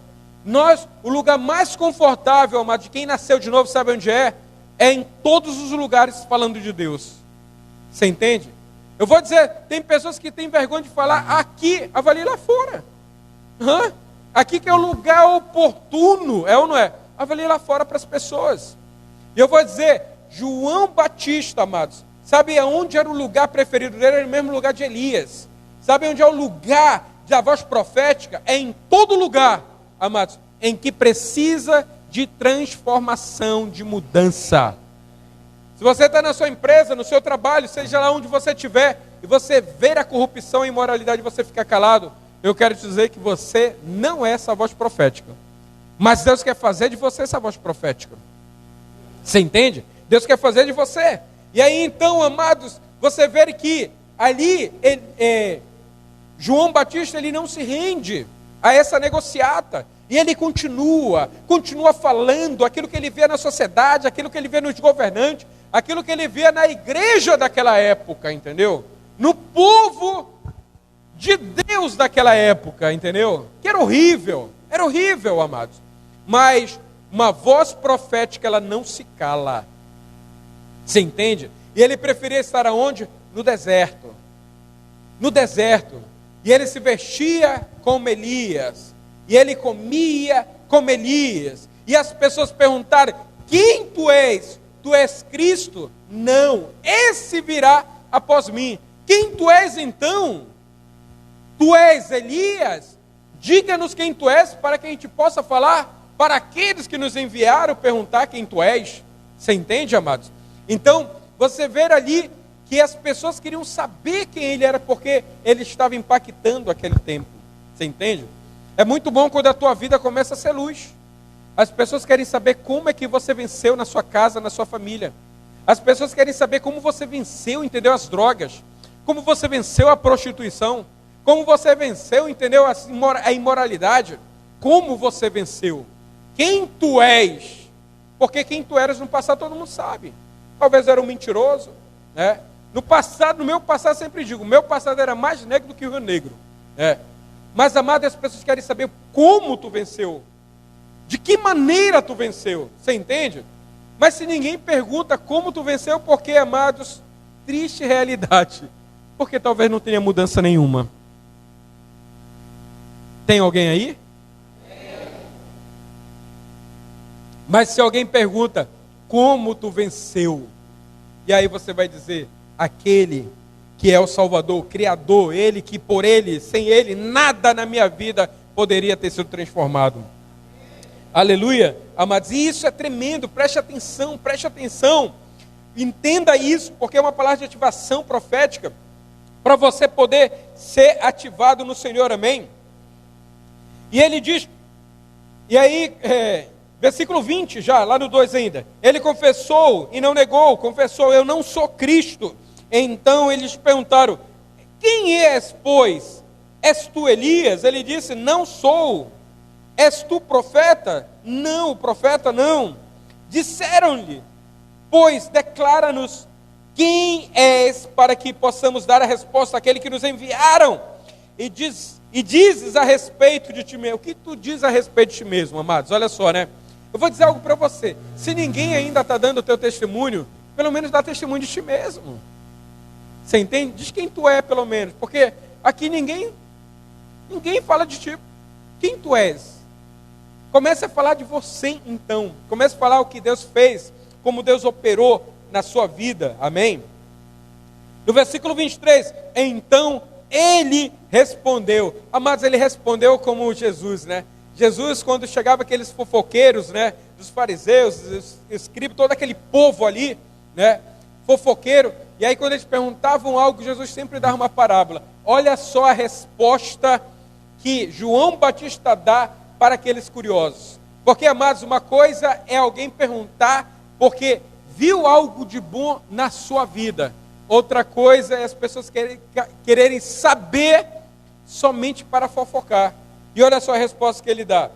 O lugar mais confortável, amado, de quem nasceu de novo, sabe onde é? É em todos os lugares falando de Deus. Você entende? Eu vou dizer, tem pessoas que têm vergonha de falar aqui, avalie lá fora. Aqui que é o lugar oportuno, é ou não é? Avalie lá fora para as pessoas. E eu vou dizer, João Batista, amados, sabe aonde era o lugar preferido dele? Era o mesmo lugar de Elias. Sabe onde é o lugar da voz profética? É em todo lugar, amados, em que precisa de transformação, de mudança. Se você está na sua empresa, no seu trabalho, seja lá onde você estiver, e você ver a corrupção e a imoralidade, você fica calado, eu quero te dizer que você não é essa voz profética. Mas Deus quer fazer de você essa voz profética. Você entende? Deus quer fazer de você. E aí então, amados, você vê que ali João Batista, ele não se rende a essa negociata. E ele continua falando aquilo que ele vê na sociedade, aquilo que ele vê nos governantes, aquilo que ele vê na igreja daquela época, entendeu? No povo de Deus daquela época, entendeu? Que era horrível, amados. Mas uma voz profética, ela não se cala. Você entende? E ele preferia estar aonde? No deserto. No deserto. E ele se vestia como Elias. E ele comia como Elias. E as pessoas perguntaram, quem tu és? Tu és Cristo? Não, esse virá após mim. Quem tu és então? Tu és Elias? Diga-nos quem tu és, para que a gente possa falar para aqueles que nos enviaram perguntar quem tu és. Você entende, amados? Então, você vê ali que as pessoas queriam saber quem ele era, porque ele estava impactando aquele tempo. Você entende? É muito bom quando a tua vida começa a ser luz. As pessoas querem saber como é que você venceu na sua casa, na sua família. As pessoas querem saber como você venceu, entendeu, as drogas. Como você venceu a prostituição. Como você venceu, entendeu, a imoralidade. Como você venceu. Quem tu és. Porque quem tu eras no passado todo mundo sabe. Talvez era um mentiroso, né? No meu passado, sempre digo, o meu passado era mais negro do que o Rio Negro. Mas, amado, as pessoas querem saber como tu venceu. De que maneira tu venceu? Você entende? Mas se ninguém pergunta como tu venceu, porque, amados, triste realidade. Porque talvez não tenha mudança nenhuma. Tem alguém aí? Mas se alguém pergunta, como tu venceu? E aí você vai dizer, aquele que é o Salvador, o Criador, Ele que por Ele, sem Ele, nada na minha vida poderia ter sido transformado. Aleluia, amados, e isso é tremendo, preste atenção, entenda isso, porque é uma palavra de ativação profética, para você poder ser ativado no Senhor, amém? E ele diz, e aí, versículo 20 já, lá no 2 ainda, ele confessou e não negou, confessou, eu não sou Cristo. Então eles perguntaram, quem és, pois? És tu Elias? Ele disse, não sou. És tu profeta? Não, profeta não. Disseram-lhe, pois declara-nos quem és, para que possamos dar a resposta àquele que nos enviaram. E dizes a respeito de ti mesmo. O que tu diz a respeito de ti mesmo, amados? Olha só, né? Eu vou dizer algo para você. Se ninguém ainda está dando o teu testemunho, pelo menos dá testemunho de ti mesmo. Você entende? Diz quem tu é, pelo menos. Porque aqui ninguém fala de ti. Quem tu és? Comece a falar de você, então. Comece a falar o que Deus fez, como Deus operou na sua vida. Amém? No versículo 23, então ele respondeu. Amados, ele respondeu como Jesus, né? Jesus, quando chegava aqueles fofoqueiros, né? Dos fariseus, dos escribas, todo aquele povo ali, né? Fofoqueiro. E aí quando eles perguntavam algo, Jesus sempre dava uma parábola. Olha só a resposta que João Batista dá para aqueles curiosos. Porque, amados, uma coisa é alguém perguntar porque viu algo de bom na sua vida. Outra coisa é as pessoas quererem saber somente para fofocar. E olha só a resposta que ele dá.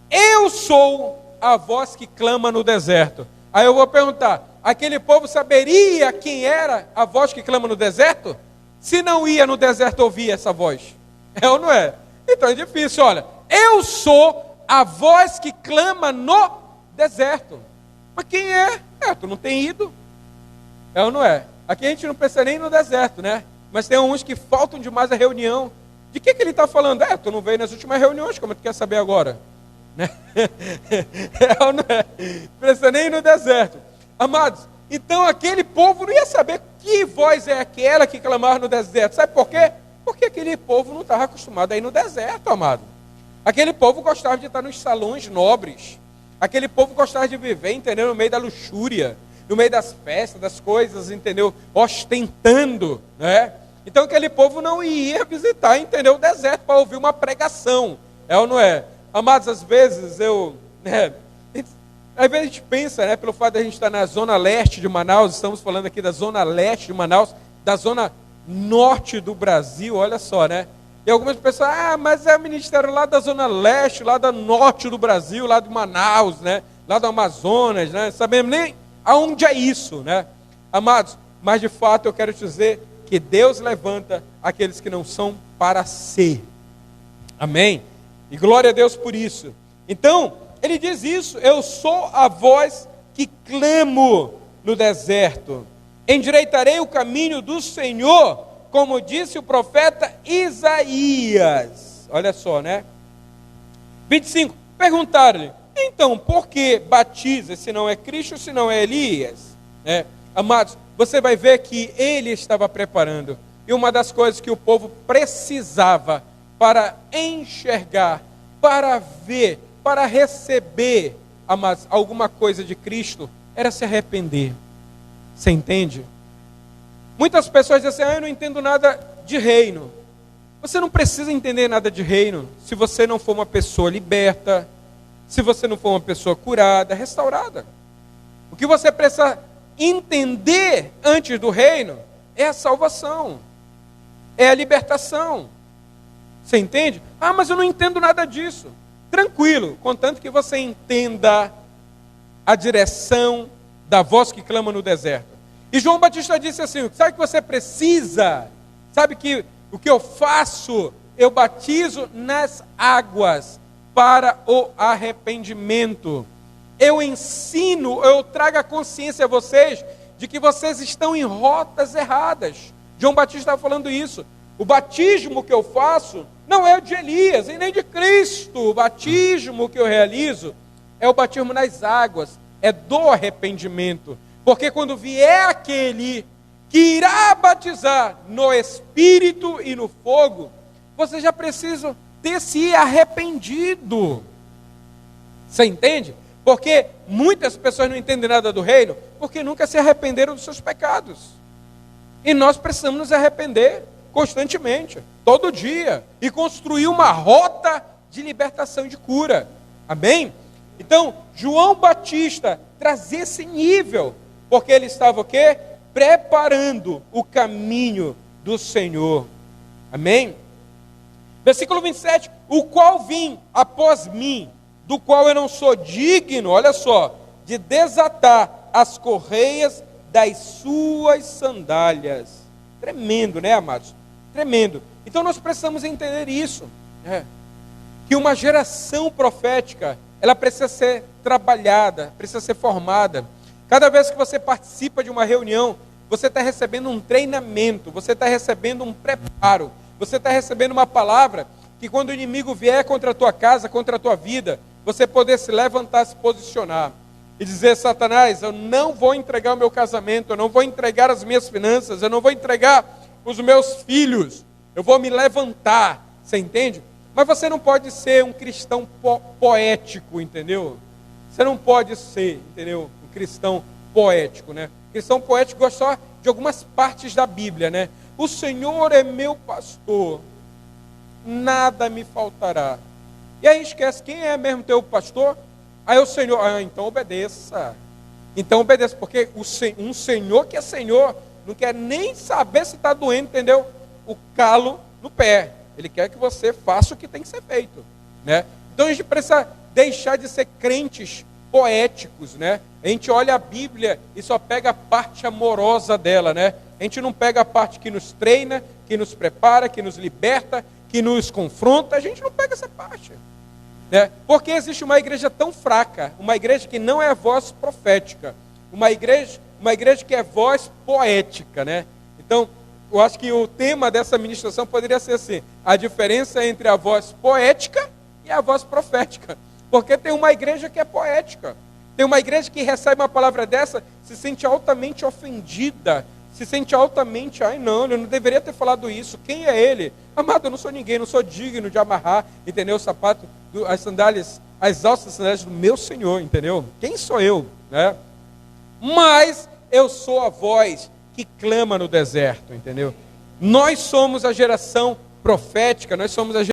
Eu sou a voz que clama no deserto. Aí eu vou perguntar, aquele povo saberia quem era a voz que clama no deserto? Se não ia no deserto ouvir essa voz. É ou não é? Então é difícil, olha. Eu sou a voz que clama no deserto. Mas quem é? Tu não tem ido. É ou não é? Aqui a gente não pensa nem no deserto, né? Mas tem uns que faltam demais a reunião. De que ele está falando? Tu não veio nas últimas reuniões, como tu quer saber agora? Né? É ou não é? Pensa nem no deserto. Amados, então aquele povo não ia saber que voz é aquela que clamava no deserto. Sabe por quê? Porque aquele povo não estava acostumado a ir no deserto, amado. Aquele povo gostava de estar nos salões nobres. Aquele povo gostava de viver, entendeu? No meio da luxúria, no meio das festas, das coisas, entendeu? Ostentando, né? Então aquele povo não ia visitar, entendeu? O deserto para ouvir uma pregação. É ou não é? Amados, às vezes às vezes a gente pensa, né, pelo fato de a gente estar na zona leste de Manaus, estamos falando aqui da zona leste de Manaus, da zona norte do Brasil, olha só, né? E algumas pessoas, mas é o ministério lá da zona leste, lá do norte do Brasil, lá de Manaus, né? Lá do Amazonas, né? Sabemos nem aonde é isso, né? Amados, mas de fato eu quero te dizer que Deus levanta aqueles que não são para ser. Amém? E glória a Deus por isso. Então, ele diz isso, eu sou a voz que clamo no deserto. Endireitarei o caminho do Senhor, como disse o profeta Isaías. Olha só, né? 25, perguntaram-lhe, então, por que batiza se não é Cristo, se não é Elias? Amados, você vai ver que ele estava preparando. E uma das coisas que o povo precisava para enxergar, para ver, para receber, amados, alguma coisa de Cristo, era se arrepender. Você entende? Muitas pessoas dizem assim, eu não entendo nada de reino. Você não precisa entender nada de reino se você não for uma pessoa liberta, se você não for uma pessoa curada, restaurada. O que você precisa entender antes do reino é a salvação, é a libertação. Você entende? Mas eu não entendo nada disso. Tranquilo, contanto que você entenda a direção da voz que clama no deserto. E João Batista disse assim, sabe o que você precisa? Sabe que o que eu faço? Eu batizo nas águas, para o arrependimento. Eu ensino, eu trago a consciência a vocês de que vocês estão em rotas erradas. João Batista estava falando isso. O batismo que eu faço não é o de Elias e nem de Cristo. O batismo que eu realizo é o batismo nas águas, é do arrependimento. Porque quando vier aquele que irá batizar no Espírito e no fogo, vocês já precisam ter se arrependido. Você entende? Porque muitas pessoas não entendem nada do reino, porque nunca se arrependeram dos seus pecados. E nós precisamos nos arrepender constantemente, todo dia, e construir uma rota de libertação e de cura. Amém? Então, João Batista trazia esse nível, porque ele estava o quê? Preparando o caminho do Senhor. Amém? Versículo 27, o qual vim após mim, do qual eu não sou digno, olha só, de desatar as correias das suas sandálias. Tremendo, né, amados? Tremendo. Então nós precisamos entender isso, que uma geração profética, ela precisa ser trabalhada, precisa ser formada. Cada vez que você participa de uma reunião, você está recebendo um treinamento, você está recebendo um preparo, você está recebendo uma palavra que quando o inimigo vier contra a tua casa, contra a tua vida, você poder se levantar, se posicionar e dizer: Satanás, eu não vou entregar o meu casamento, eu não vou entregar as minhas finanças, eu não vou entregar os meus filhos, eu vou me levantar. Você entende? Mas você não pode ser um cristão poético, entendeu? Você não pode ser, entendeu? Um cristão poético, né? Cristão poético gosta só de algumas partes da Bíblia, né? O Senhor é meu pastor, nada me faltará. E aí esquece, quem é mesmo teu pastor? Aí o Senhor, então obedeça. Então obedeça, porque um Senhor que é Senhor, não quer nem saber se está doendo, entendeu? O calo no pé. Ele quer que você faça o que tem que ser feito, né? Então a gente precisa deixar de ser crentes poéticos, né? A gente olha a Bíblia e só pega a parte amorosa dela, né? A gente não pega a parte que nos treina, que nos prepara, que nos liberta, que nos confronta. A gente não pega essa parte, né? Porque existe uma igreja tão fraca, uma igreja que não é voz profética, uma igreja que é voz poética, né? Então, eu acho que o tema dessa ministração poderia ser assim: a diferença entre a voz poética e a voz profética. Porque tem uma igreja que é poética, tem uma igreja que recebe uma palavra dessa, se sente altamente ofendida, se sente altamente, não, eu não deveria ter falado isso, quem é ele? Amado, eu não sou ninguém, não sou digno de amarrar, entendeu, o sapato, as sandálias, as alças sandálias do meu Senhor, entendeu? Quem sou eu, né? Mas eu sou a voz que clama no deserto, entendeu? Nós somos a geração profética, nós somos a